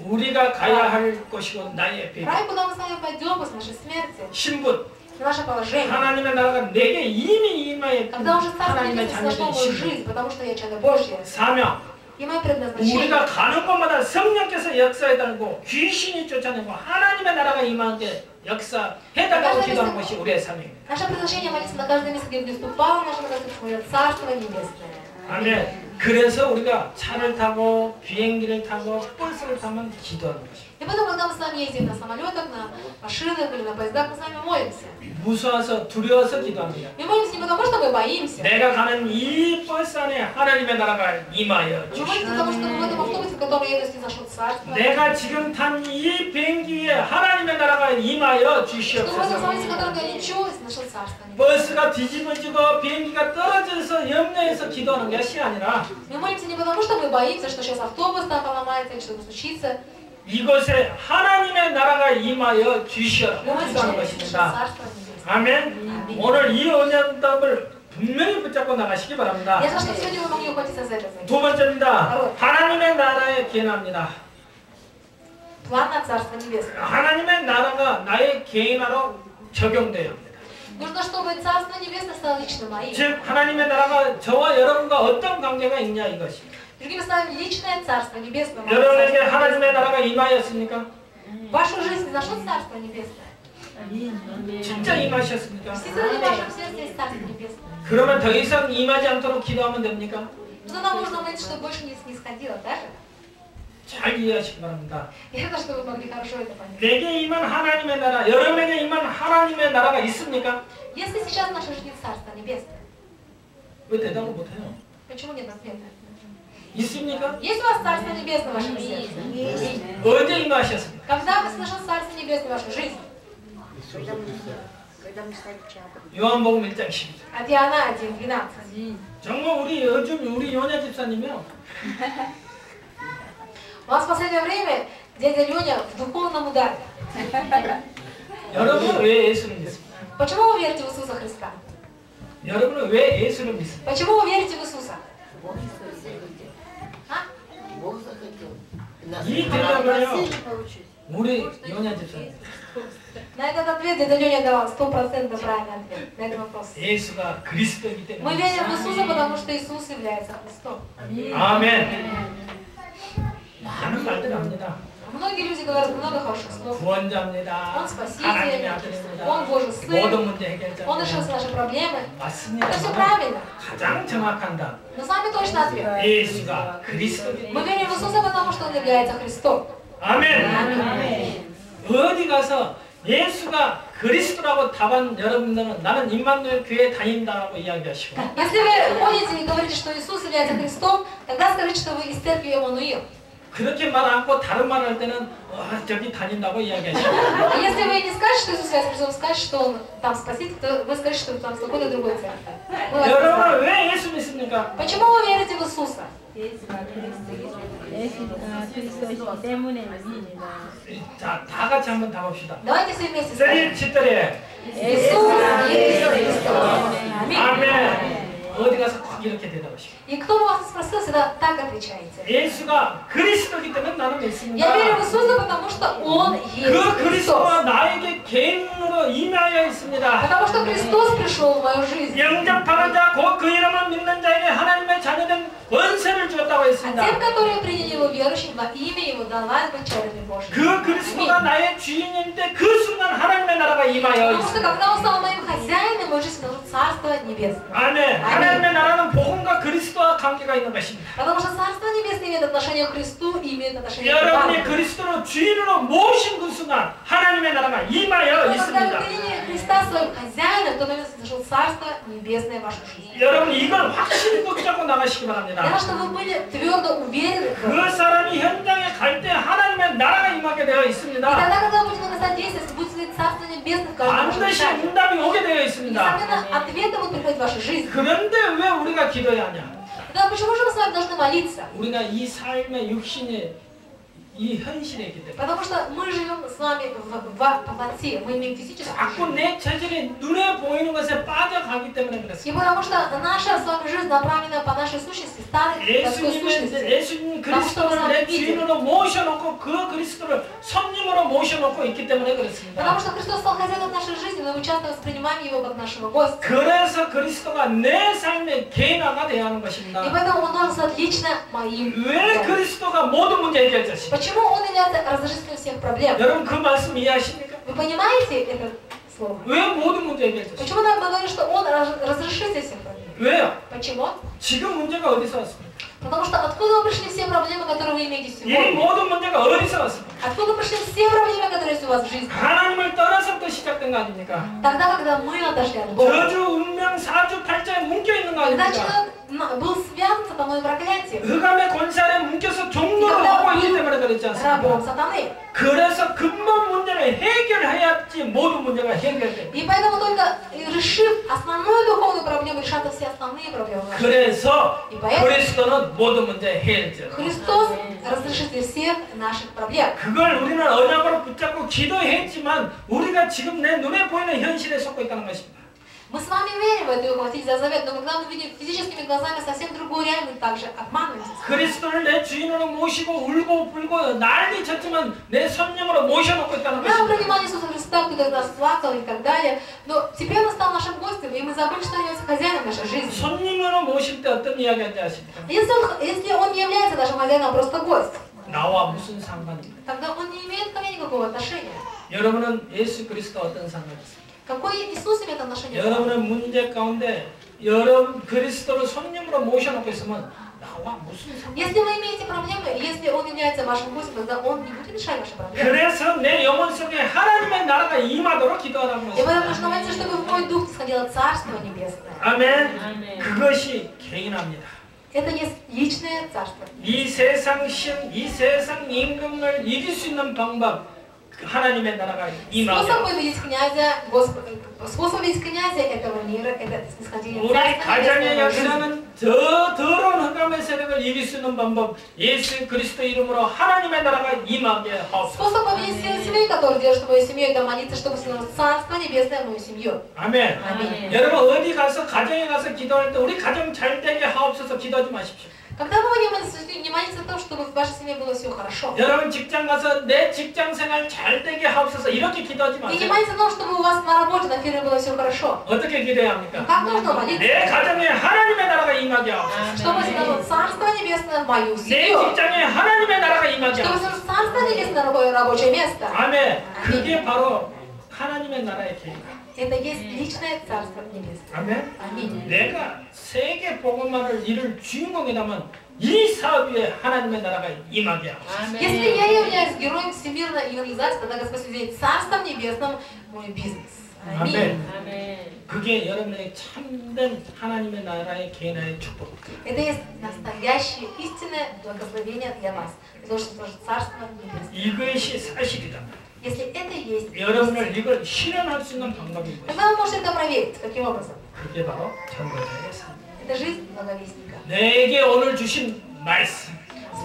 우리가 가야 할 것이고 나의 배경. рай, куда мы с вами пойдем после нашей смерти. 신분, Наше положение. 하나님의 나라가 내게 이미 임하여 Когда уже Царство 하나님의 Небесное сошло 자녀된 в мою 신분. жизнь, потому что я чадо Божье. 사명, И мое предназначение. 우리가 가는 곳마다 성령께서 역사해달고 귀신이 쫓아내고 하나님의 나라가 임하게 역사해달라고 기도하는 것이 우리의 사명입니다. Наше предназначение молиться на каждом месте, где бы не ступало наше благословение, Царство Небесное. 아멘. 그래서 우리가 차를 타고 비행기를 타고 버스를 타면 기도하는 것입니다. И потом, когда мы с вами ездим на самолетах, на машинах или на поездах, мы с вами молимся. 무서워서 두려워서 기도합니다. Мы молимся не потому, что мы боимся. 내가 가는 이 버스 안에 하나님의 나라가 임하여 Мы молимся 주시옵소서. потому, что мы в этом автобусе, в котором я еду, снизошло Царство. 내가 지금 탄 이 비행기에 하나님의 나라가 임하여 Что в этом 주시옵소서. самолете, в котором я лечу, снизошло Царство. 버스가 뒤집어지고 비행기가 떨어져서 염려해서 기도하는 것이 아니라 Мы молимся не потому, что мы боимся, что сейчас автобус там поломается или что-то случится. 이곳에 하나님의 나라가 임하여 주시옵소서 Мы молимся, 기도하는 что 것입니다. Царство Небесное. 아멘. 오늘 이 언약답을 분명히 붙잡고 나가시기 바랍니다. Я знаю, что сегодня вы могли ухватиться за это. 두 번째입니다. 하나님의 나라에 개인합니다. План на Царство Небесное. 하나님의 나라가 나의 개인화로 적용돼야 합니다. Нужно, чтобы Царство Небесное стало лично моим. 즉 하나님의 나라가 저와 여러분과 어떤 관계가 있냐 이것입니다. Другими словами, личное Царство Небесное. 여러분에게 하나님의 나라가 임하였습니까? В вашу жизнь зашло Царство Небесное. 진짜 임하셨습니까? Действительно ли в вашем сердце есть Царство Небесное? 그러면 더 이상 임하지 않도록 기도하면 됩니까? Ну тогда нужно молиться, чтобы больше не снисходило, да же? 잘 이해하시기 바랍니다. Я рада, что вы могли хорошо это понять. 내게 임한 하나님의 나라, 여러분에게 임한 하나님의 나라가 있습니까? Если сейчас в нашей жизни Царство Небесное, 왜 대답을 못해요? почему нет ответа? 있습니까? Есть у вас Царство Небесное в вашем сердце? 언제 임하셨습니까? Когда вы слышали Царство Небесное в вашу жизнь? 요한복음 1장 12절. От Иоанна 1:12. 정말 우리 요냐 집사님이요. У нас в последнее время дядя Леня в духовном ударе. 여러분은 왜 예수를 믿습니까? Почему вы верите в Иисуса Христа? 여러분은 왜 예수를 믿습니까? Почему вы верите в Иисуса? 이 대답을요. 우리 요냐 집사님. На этот ответ дядя Леня давал 100% правильный ответ на этот вопрос. 예수가 그리스도이기 Мы 때문에. верим в Иисуса, потому что Иисус является Христом. 아멘. 많은 말들 합니다. Многие люди говорят много хороших слов. 구원자입니다. Он 하나님의 Спаситель, 아들입니다. Он Божий Сын, 모든 문제 해결자. Он решил все наши проблемы. 맞습니다. Это все правильно. 가장 정확한 답. Но самый точный ответ. 예수가 그리스도이기 Мы 때문에. верим в Иисуса, потому что Он является Христом. 아멘. Аминь. 어디 가서 예수가 그리스도라고 답한 여러분들은 나는 임마누엘 교회 다닌다라고 이야기하시고 Если вы ходите и говорите, что Иисус является Христом, тогда скажите, что вы из церкви Эммануил. 그렇게 말 않고 다른 말 할 때는 저기 다닌다고 이야기하시고 А если вы не скажете, что Иисус является Христом, скажете, что Он там спаситель, то вы скажете, что вы там с какой-то другой церкви. Мы вас 여러분은 왜 예수 믿습니까? Почему вы верите в Иисуса? 자, 다 같이 한번 답합시다. Давайте все вместе скажем. 7절에 Иисус есть Христос. Аминь. 아멘. 어디 가서 꼭 이렇게 대답하시고. И кто бы вас спросил, всегда так отвечаете. 예수가 그리스도이기 때문에 나는 믿습니다. Я верю в Иисуса, потому что Он есть 그 그리스도가 Христос. 나에게 개인으로 임하여 있습니다. Потому что Христос пришел в мою жизнь. 영접하는 자, 곧 그 이름을 믿는 자에게 하나님의 자녀된 권세를 주었다고 А 했습니다. тем, которые приняли Его верующим, во имя Его дала быть чадами Божьими. 그 그리스도가 나의 주인인데 그 순간 하나님의 나라가 임하여 Потому что 있습니다. когда Он стал моим хозяином, моей жизни нашло Царство Небесное. 아멘. 하나님의 나라는 복음과 그리스도와 관계가 있는 것입니다. Потому что Царство Небесное имеет отношение к Христу и имеет отношение к 여러분이 Богу. 그리스도로 주인으로 모신 그 순간 하나님의 나라가 임하여 Когда вы 있습니다. приняли Христа своим хозяином, в тот момент нашло Царство Небесное в вашу жизнь. 여러분 이걸 확실히 붙잡고 나가시기 Я 바랍니다. хочу, чтобы вы были твердо уверены в этом. 그 사람이 현장에 갈 때 하나님의 나라가 임하게 되어 И 있습니다. тогда, когда вы будете на места действовать, будет Царство Небесное в каждом вашем 반드시 шаге. 응답이 오게 되어 있습니다. Несомненно, ответы будут приходить в вашу жизнь. 그런데 왜 우리가 기도해야 하냐? Тогда почему же мы с вами должны молиться? 우리가 이 삶의 육신의 이 현실에 있기 때문에 Потому что мы живем с вами в плоти, мы имеем физическую 자꾸 жизнь. 내 체질이 눈에 보이는 것에 빠져가기 때문에 И 그렇습니다. потому что наша с вами жизнь направлена по нашей сущности, старой людской сущности. 예수님 그리스도를 내 주인으로 모셔놓고 그 그리스도를 성령으로 모셔놓고 있기 때문에 그렇습니다. Потому что Христос стал хозяином нашей жизни, но мы часто воспринимаем Его как нашего гостя. 그래서 그리스도가 내 삶의 개인화가 되어야 하는 И 것입니다. поэтому Он должен стать лично моим. 왜 그리스도가 모든 문제 해결자십니까? Почему Он является разрешителем всех проблем? 여러분 그 말씀 이해하십니까? Вы понимаете это слово? 왜 모든 문제 해결자십니까? Почему нам говорят, что Он разрешитель всех проблем? 왜요? Почему? 지금 문제가 어디서 왔습니까? Потому что откуда пришли все проблемы, которые вы имеете 이 сегодня? 모든 문제가 어디서 왔습니까? Откуда пришли все проблемы, которые есть у вас в жизни? 하나님을 떠나서부터 시작된 거 아닙니까? Тогда, когда мы отошли от Бога. 저주, 운명, 사주, 팔자에 묶여 있는 거 Когда 아닙니까? человек был связан сатаной проклятием, 흑암의 권세 아래 묶여서 종노를 하고 있기 때문에 그렇지 рабом 않습니까? сатаны. 그래서 근본 문제를 해결해야지 모든 문제가 해결됩니다. И поэтому только решив основную духовную проблему, решатся все основные проблемы. 그래서 И поэтому 그리스도는 모든 문제의 해결자. Христос разрешитель всех наших проблем. 그걸 우리는 언약으로 붙잡고 기도했지만 우리가 지금 내 눈에 보이는 현실에 속고 있다는 것입니다. Мы с вами верим в это и ухватить за завет, но когда мы видим физическими глазами совсем другую реальность, мы также обманываемся. 그리스도를 내 주인으로 모시고 울고 불고 난리 쳤지만 내 성령으로 모셔놓고 있다는 Мы 것입니다. принимали Иисуса Христа, кто тогда плакал и так далее, но теперь Он стал нашим гостем, и мы забыли, что Он является хозяином нашей жизни. 성령으로 모실 때 어떤 이야기인지 아십니까? Если Он не является нашим хозяином, а просто гость, 나와 무슨 상관입니까? тогда Он не имеет ко мне никакого отношения. 여러분은 예수 그리스도 어떤 상관이 있습니까? Какой Иисус имеет отношение? 여러분의 문제 가운데 여러분 그리스도를 성령으로 모셔놓고 있으면 나와 무슨 상관이 Если вы имеете проблемы, если Он является вашим гостем, тогда Он не будет решать ваши проблемы. 그래서 내 영혼 속에 하나님의 나라가 임하도록 기도하라고 И поэтому 했습니다. нужно молиться, чтобы в мой дух исходило Царство Небесное. 아멘. 아멘. 그것이 개인합니다. Это есть личное Царство. 이 세상 신, 이 세상 임금을 이길 수 있는 방법 하나님의 나라가 임하게. Способ победить князя, способ победить князя этого мира, это исходение 우리 Царства 가정의 Небесного в жизни. 역사는 저 더러운 흑암의 세력을 이길 수 있는 방법 예수 그리스도 이름으로 하나님의 나라가 임하게 하옵소서. Способ победить силы семьи, которые держат мою семью, это молиться, чтобы снова Царство Небесное в мою семью. 아멘. 아멘. 여러분 어디 가서 가정에 가서 기도할 때 우리 가정 잘 되게 하옵소서 기도하지 마십시오. Когда мы не молиться о том, чтобы в вашей семье было все хорошо. 여러분 직장 가서 내 직장 생활 잘 되게 하옵소서 이렇게 기도하지 И не 마세요. молиться о том, чтобы у вас на работе, на фирме было все хорошо. 어떻게 기도해야 합니까? Как нужно молиться? 내 가정에 하나님의 나라가 임하게 하옵소서. Чтобы снова Царство Небесное в мою 내 семью. 직장에 하나님의 나라가 임하게 Чтобы 하옵소서. Царство Небесное на мое рабочее место. 아멘. 그게 바로 하나님의 나라의 계획. Это есть личное Царство Небесное. 아멘. Аминь. 내가 세계 복음화를 이룰 주인공이라면 이 사업 위에 하나님의 나라가 임하게 하옵소서. Если я являюсь героем всемирной евангелизации, тогда Господь свидетель Царством Небесным мой бизнес. Аминь. 아멘. 아멘. 그게 여러분의 참된 하나님의 나라의 개인의 축복. Это есть настоящее истинное благословение для вас. Для того, чтобы служить Царство Небесное. 이것이 사실이다. Если это есть, 여러분을 이걸 실현할 수 있는 방법이 무엇이냐? тогда вы можете это проверить. Каким образом? 그게 바로 전도자의 삶. Это жизнь благовестника. 내게 오늘 주신 말씀.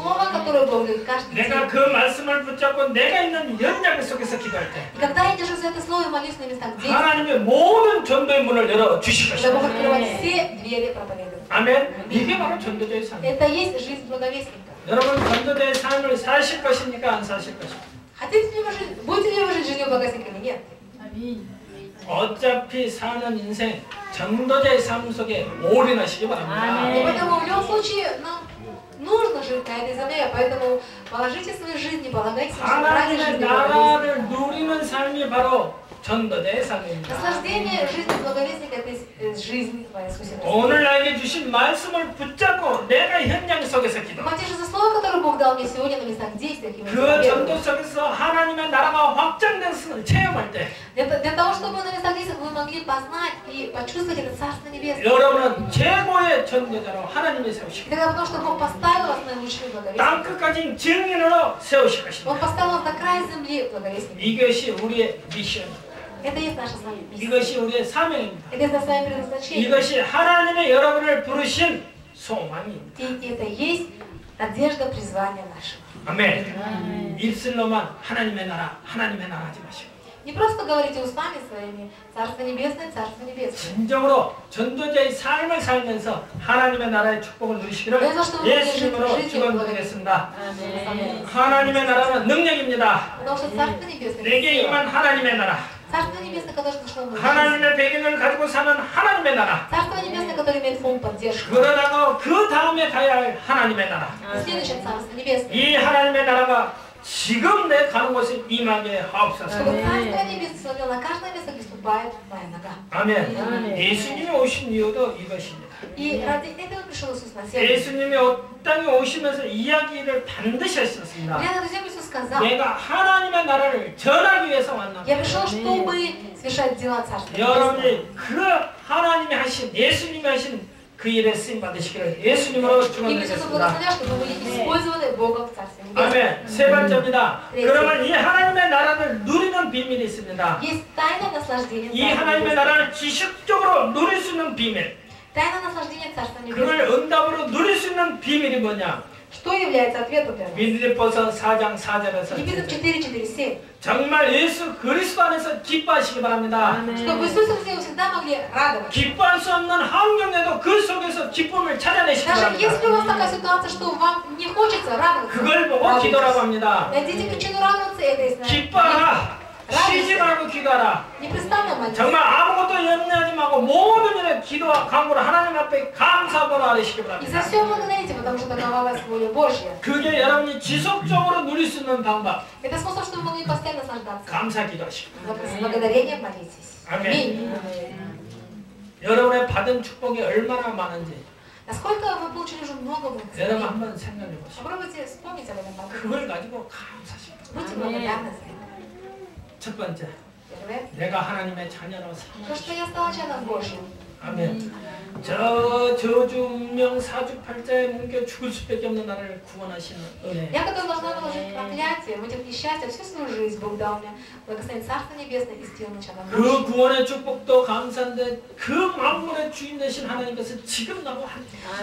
слово, которое Бог дает каждый день. 내가 그 말씀을 붙잡고 내가 있는 연장 속에서 기도할 때 И когда я держу за это слово и молюсь на местах, где 하나님의 모든 전도의 문을 열어 주실 когда Бог 것입니다. открывает все двери проповедования. 아멘. 이게 바로 전도자의 삶. Это есть жизнь благовестника. 여러분 전도자의 삶을 사실 것입니까? 안 사실 것입니까? Хотите ли вы жить, будете ли вы жить жизнью благовестника или нет? 어차피 사는 인생 전도자의 삶 속에 올인하시기 바랍니다. И поэтому в любом случае нам нужно жить на этой земле, поэтому положите свою жизнь, не полагайтесь на правильной 하나님의 жизни. 나라를 누리는 삶이 바로 전도자의 삶입니다. Наслаждение жизни благовестника – это жизнь в Иисусе Христе. 오늘 나에게 주신 말씀을 붙잡고 내가 현장 속에서 기도. Хватит за слово, которое Бог дал мне сегодня на местах действия. 그 전도 속에서 하나님의 나라가 확장된 것을 체험할 때 Для того, чтобы на местах действия вы могли познать и почувствовать это Царство Небесное. 여러분은 최고의 전도자로 하나님이 세우시고 Это потому, что Бог поставил вас наилучшим 땅 благовестником. 끝까지 증인으로 세우실 Он 것입니다. поставил вас до края земли благовестником. 이것이 우리의 미션, Это есть наша с вами миссия. 이것이 우리의 사명입니다. Это есть наше с вами предназначение. 이것이 하나님의 여러분을 부르신 소망입니다. И это есть надежда призвания нашего. 아멘. 입술로만 하나님의 나라 하지 마시고 Не просто говорите устами своими Царство Небесное, Царство Небесное. 진정으로 전도자의 삶을 살면서 하나님의 나라의 축복을 누리시기를 예수님으로 축원드리겠습니다. 하나님의 나라는 능력입니다. Потому что Царство Небесное, 내게 임한 하나님의 나라, Царство Небесное, которое зашло в 하나님의 배경을 가지고 사는 하나님의 나라, Царство Небесное, которое имеет фонд поддержки. 그러다가 그 다음에 가야 할 하나님의 나라. Следующее Царство Небесное. 이 하나님의 나라가 지금 내 가는 곳에 임하게 하옵소서. Чтобы Царство Небесное смотрело на каждое место, где ступает моя нога. 아멘. 예수님이 오신 이유도 이것입니다. И ради этого пришел Иисус на землю. 예수님이 땅에 오시면서 이야기를 반드시 하셨습니다. Глядя на землю, Иисус сказал: 내가 하나님의 나라를 전하기 위해서 왔나. Я пришел, чтобы совершать дела Царства Небесного. 여러분이 그 하나님이 하신 예수님이 하신 그 일에 쓰임 받으시기를 예수님으로 И Иисус 축원드리겠습니다. благословлял, чтобы вы использовали Бога в Царстве Небесном. 아멘. 세 번째입니다. 그러면 이 하나님의 나라를 누리는 비밀이 있습니다. Есть тайна наслаждения 이 Царства 하나님의 Небесного. 나라를 지식적으로 누릴 수 있는 비밀. Тайна наслаждения Царства 그걸 Небесного. 응답으로 누릴 수 있는 비밀이 뭐냐? Что является ответом для нас? 빌립보서 4장 4절에서 Ефесов 4:4-7. 정말 예수 그리스도 안에서 기뻐하시기 바랍니다. Чтобы в Иисусе Христе вы всегда могли радоваться. 기뻐할 수 없는 환경에도 그 속에서 기쁨을 찾아내시기 Даже 바랍니다. если у вас такая ситуация, что вам не хочется радоваться, 그걸 보고 기도라고 радуйтесь. 합니다. Найдите причину радоваться, это есть 기뻐하라. 쉬지 말고 기도하라. непрестанно молитесь. 정말 아무것도 염려하지 말고 모든 일에 기도와 간구로 하나님 앞에 감사하고 아뢰시기 И за 바랍니다. все благодарите, потому что такова вас воля Божья. 그게 여러분이 지속적으로 누릴 수 있는 방법. Это способ, чтобы вы могли постоянно наслаждаться. 감사 기도하시고. С благодарением молитесь. 아멘. 여러분의 받은 축복이 얼마나 많은지 Насколько вы получили уже много 여러분 благословений? 한번 생각해 보시고 Попробуйте вспомнить об этом. 그걸 가지고 감사하시고. Будьте благодарны за это. 첫 번째, Первое. 내가 하나님의 자녀로 То, что я стала чадом Божьим. 아멘. 저 저주 운명 사주팔자에 뭉겨 죽을 수밖에 없는 나를 구원하시는 은혜. Я, которая должна была жить в проклятии, в этих несчастьях всю свою жизнь, Бог дал мне благословение Царства Небесное и сделал меня чадом 그 Божьим. 구원의 축복도 감사한데 그 만물의 주인 되신 하나님께서 지금 나고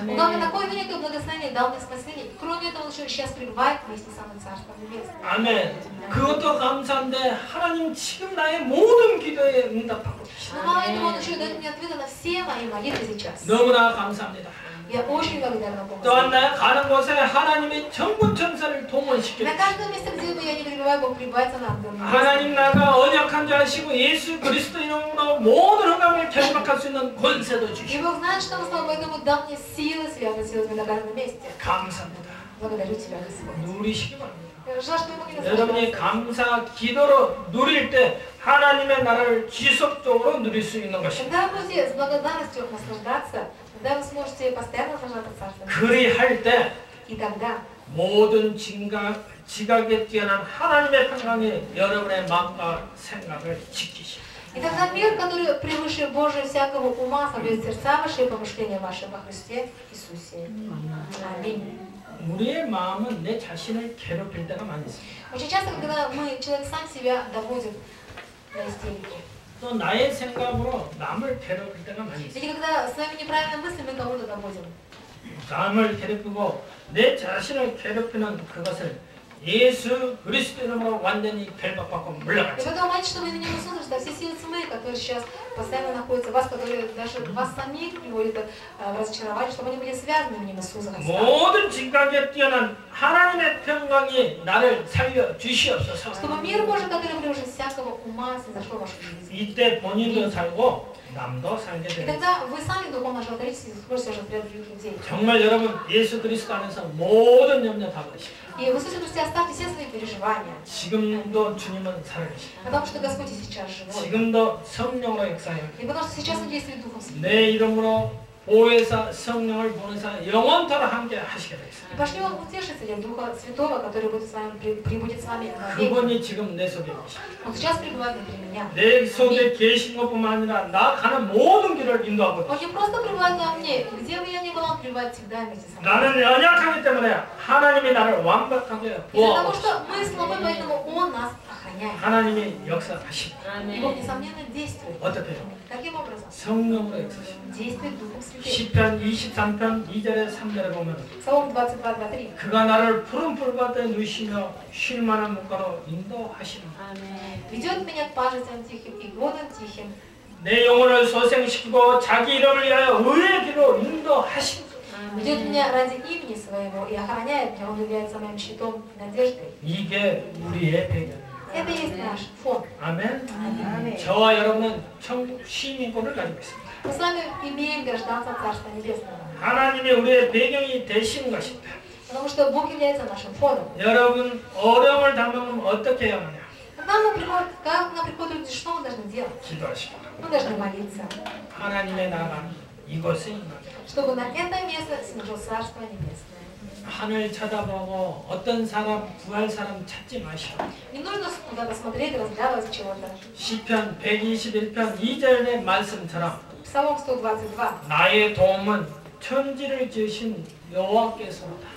Он дал мне такое великое благословение, дал мне спасение. И кроме этого, он еще сейчас пребывает вместе со мной в Царстве Небесном. 아멘. 그것도 감사한데 하나님 지금 나의 모든 기도에 응답하고 계시다. Но мало этого, он еще дает мне ответы на все мои молитвы сейчас. 너무나 감사합니다. Я очень благодарна Богу. 또한 내가 가는 곳에 하나님의 전군 천사를 동원시켜 На каждом месте, где бы я не пребываю, Бог пребывает за нами. 하나님 나라가 언약한 줄 아시고 예수 그리스도 이름으로 모든 흑암을 결박할 수 있는 권세도 И 주시고 Бог знает, что Он слава, поэтому дал мне силы связанные с силами на каждом месте. 감사합니다. Благодарю Тебя, Господь. 누리시기 바랍니다. Я желаю, чтобы вы могли 여러분이 наслаждаться. 감사 기도로 누릴 때 하나님의 나라를 지속적으로 누릴 수 있는 것입니다. Когда вы будете с благодарностью наслаждаться, тогда вы сможете постоянно наслаждаться Царством. 그리할 때 И тогда 모든 지각에 뛰어난 하나님의 평강이 여러분의 마음과 생각을 지키시고 И тогда мир, который превыше Божия всякого ума, соберет сердца ваши и помышления ваши во Христе Иисусе. Аминь. 우리의 마음은 내 자신을 괴롭힐 때가 많이 있습니다. Очень часто, когда человек сам себя доводит до истерики. 또 나의 생각으로 남을 괴롭힐 때가 많이 있습니다. Или когда своими неправильными мыслями кого-то доводим. 남을 괴롭히고 내 자신을 괴롭히는 그것을 예수 그리스도 이름으로 완전히 결박받고 И 물러가자. поэтому молитесь, чтобы в имени Иисуса Христа все силы тьмы, которые сейчас постоянно находятся в вас, которые даже вас самих приводят в разочарование, чтобы они были связаны именем Иисуса Христа. 모든 진각에 뛰어난 하나님의 평강이 나를 살려 주시옵소서. Чтобы мир Божий, который превыше всякого ума, снизошел в вашу жизнь. 이때 본인도 살고 남도 살게 И 됩니다. тогда вы сами духовно оживотворитесь и сможете оживотворять других людей. 정말 여러분 예수 그리스도 안에서 모든 염려 다 버리시고 И в Иисусе Христе оставьте все свои переживания, 지금도 주님은 살아계시고 потому что Господь и сейчас живой. 지금도 성령으로 역사해요. И потому что сейчас Он действует Духом Святым. 내 이름으로 보혜사 성령을 보내사 영원토록 함께 하시게 되겠습니다. И пошли вам утешителя Духа Святого, который будет с вами, прибудет с вами навеки. 그분이 지금 내 속에 계십니다. Он сейчас пребывает внутри меня. 내 속에 계신 것뿐만 아니라 나 가는 모든 길을 인도하고 Он не просто пребывает во мне, где бы я ни была, Он пребывает всегда вместе со мной. 나는 연약하기 때문에 하나님이 나를 완벽하게 Из-за того, 보호하고 что мы слабы, поэтому Он нас охраняет. 하나님이 역사하십니다. И Бог, несомненно, действует. 어떻게 해요? Каким образом? 성령으로 역사하십니다. Действует Духом Святым. 시편 23편 2절에 3절에 보면 Псалом 22, 2, 3. 그가 나를 푸른 풀밭에 누시며 쉴 만한 물가로 인도하시는 Ведет меня к пажитям тихим и водам тихим. 내 영혼을 소생시키고 자기 이름을 위하여 의의 길로 인도하시는 Ведет меня ради имени Своего и охраняет меня. Он является моим щитом и надеждой. 이게 우리의 배경입니다. Это и есть наш фон. 아멘. Аминь. 저와 여러분은 천국 시민권을 가지고 있습니다. Мы с вами имеем гражданство Царства Небесного. 하나님이 우리의 배경이 되시는 것입니다. Потому что Бог является нашим фоном. 여러분 어려움을 당하면 어떻게 해야 하느냐? Как нам приходят люди, что мы должны делать? 기도하시고 Мы должны молиться, 하나님의 나라 이곳에 임하게 чтобы на это место снизошло Царство Небесное. 하늘 쳐다보고 어떤 사람 구할 사람 찾지 마시고 Не нужно куда-то смотреть, разглядывать чего-то. 시편 121편 2절의 말씀처럼 Псалом 122. 나의 도움은 천지를 지으신 여호와께서로다.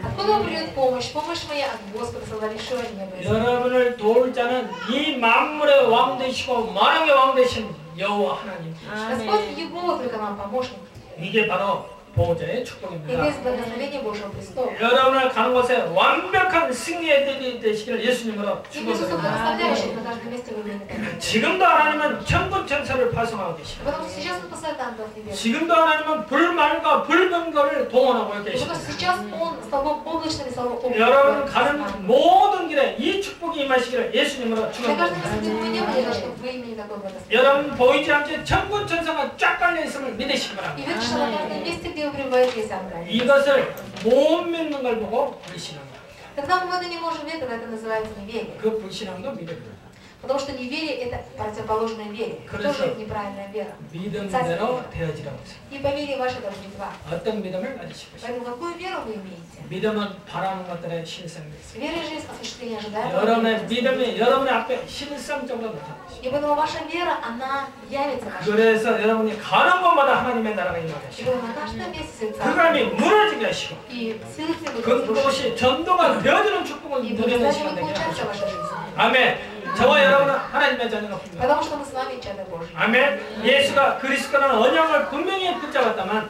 Откуда придет помощь? Помощь моя от Господа, создавшего небо и землю. 여러분을 도울 자는 이 만물의 왕 되시고 만왕의 왕 되신 여호와 하나님. Господь Его только нам помощник. 이게 바로 보호자의 И 축복입니다. без благословения Божьего престола. 여러분을 가는 곳에 완벽한 승리의 되시기를 예수님으로 И Иисуса 축복합니다. благословляющих на каждом месте вы имеете. 지금도 하나님은 천군 천사를 파송하고 계십니다. Потому что сейчас Он посылает ангелов небес. 지금도 하나님은 불말과 불병거를 동원하고 И потому 계십니다. что сейчас Он столбом облачным и столбом 여러분 облачным. 가는 모든 길에 이 축복이 임하시기를 예수님으로 На каждом 축복합니다. месте, где бы вы не были, чтобы вы имели такое благословение. 여러분 보이지 않게 천군 천사가 쫙 깔려 있음을 믿으시기 И 바랍니다. видите, что на каждом месте, где вы пребываете, есть ангелы. 이것을 못 믿는 걸 보고 불신앙. Когда мы в это не можем верить, тогда это называется неверие. 그 불신앙도 믿음입니다. Потому что неверие – это противоположная вере. Это 그래서 тоже неправильная вера. 믿음대로 되어지라고 했어요. И по вере вашей должны быть два. 어떤 믿음을 가지시고 있어요? Поэтому какую веру вы имеете? 믿음은 바라는 것들의 실상입니다. Вера же есть осуществление ожидаемого. 여러분의 믿음이 여러분의 앞에 실상적으로 나타나는 것이죠. И поэтому ваша вера, она явится вашей. 그래서 여러분이 가는 곳마다 하나님의 나라가 임하게 И 하시고 поэтому на каждом месте 그 царство. 감이 무너지게 하시고 И силы тьмы 그것이 전도가 되어지는 축복을 И 누리는 благословение 시간 되게 получается в 하시고 вашей жизни. 아멘. 저와 여러분은 하나님의 자녀가 됩니다. Потому что мы с вами чадо Божьи. 아멘. 예수가 그리스도라는 언약을 분명히 붙잡았다만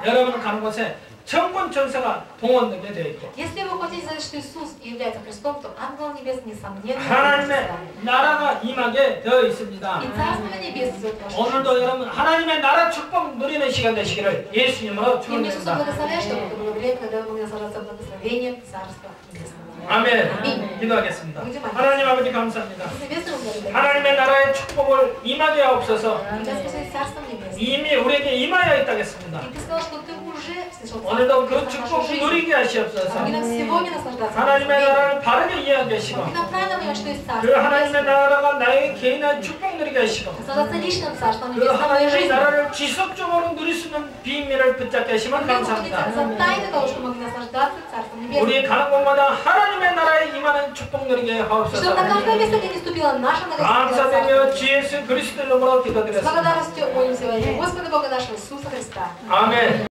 여러분은 가는 곳에 천군 천사가 동원되게 되어 있고 Если вы хотите знать, что Иисус является Христом, то ангел небес несомненно 하나님의 나라가 임하게 되어 있습니다. И Царство Небес идет в вашу жизнь. 오늘도 여러분 하나님의 나라 축복 누리는 시간 되시기를 예수님으로 И мне Иисус 축원드립니다. благословляет, чтобы это было время, когда вы могли наслаждаться благословением Царства Небесного. 아멘. 기도하겠습니다. 하나님 아버지 감사합니다. Небесного благодарю. 하나님의 나라의 축복을 임하게 하옵소서. И Господь Царством Небесным. 이미 우리에게 임하여 있다겠습니다. И ты сказал, что ты уже слышал 오늘도 그 нашу 축복 жизнь. 누리게 하시옵소서. Помоги нам сегодня наслаждаться 하나님의 благословением. 나라를 바르게 이해하게 하시고 Помоги нам правильно понимать, что есть 그 Царство 하나님의 Небесное. 나라가 나의 개인한 축복 누리게 하시고 Наслаждаться личным Царством 그 Небесным в моей 하나님의 жизни. 나라를 지속적으로 누릴 수 있는 비밀을 붙잡게 하시면 Помоги нам 감사합니다. за тайны того, что мы могли наслаждаться Царством Небесным. 우리 가는 곳마다 하나님의 나라에 임하는 축복 누리게 Чтобы 하옵소서. на каждое место, где не ступила наша многочисленная 감사드리며 주 예수 그리스도 이름으로 С 기도드렸습니다. благодарностью молимся во имя Господа Бога нашего Иисуса Христа. 아멘.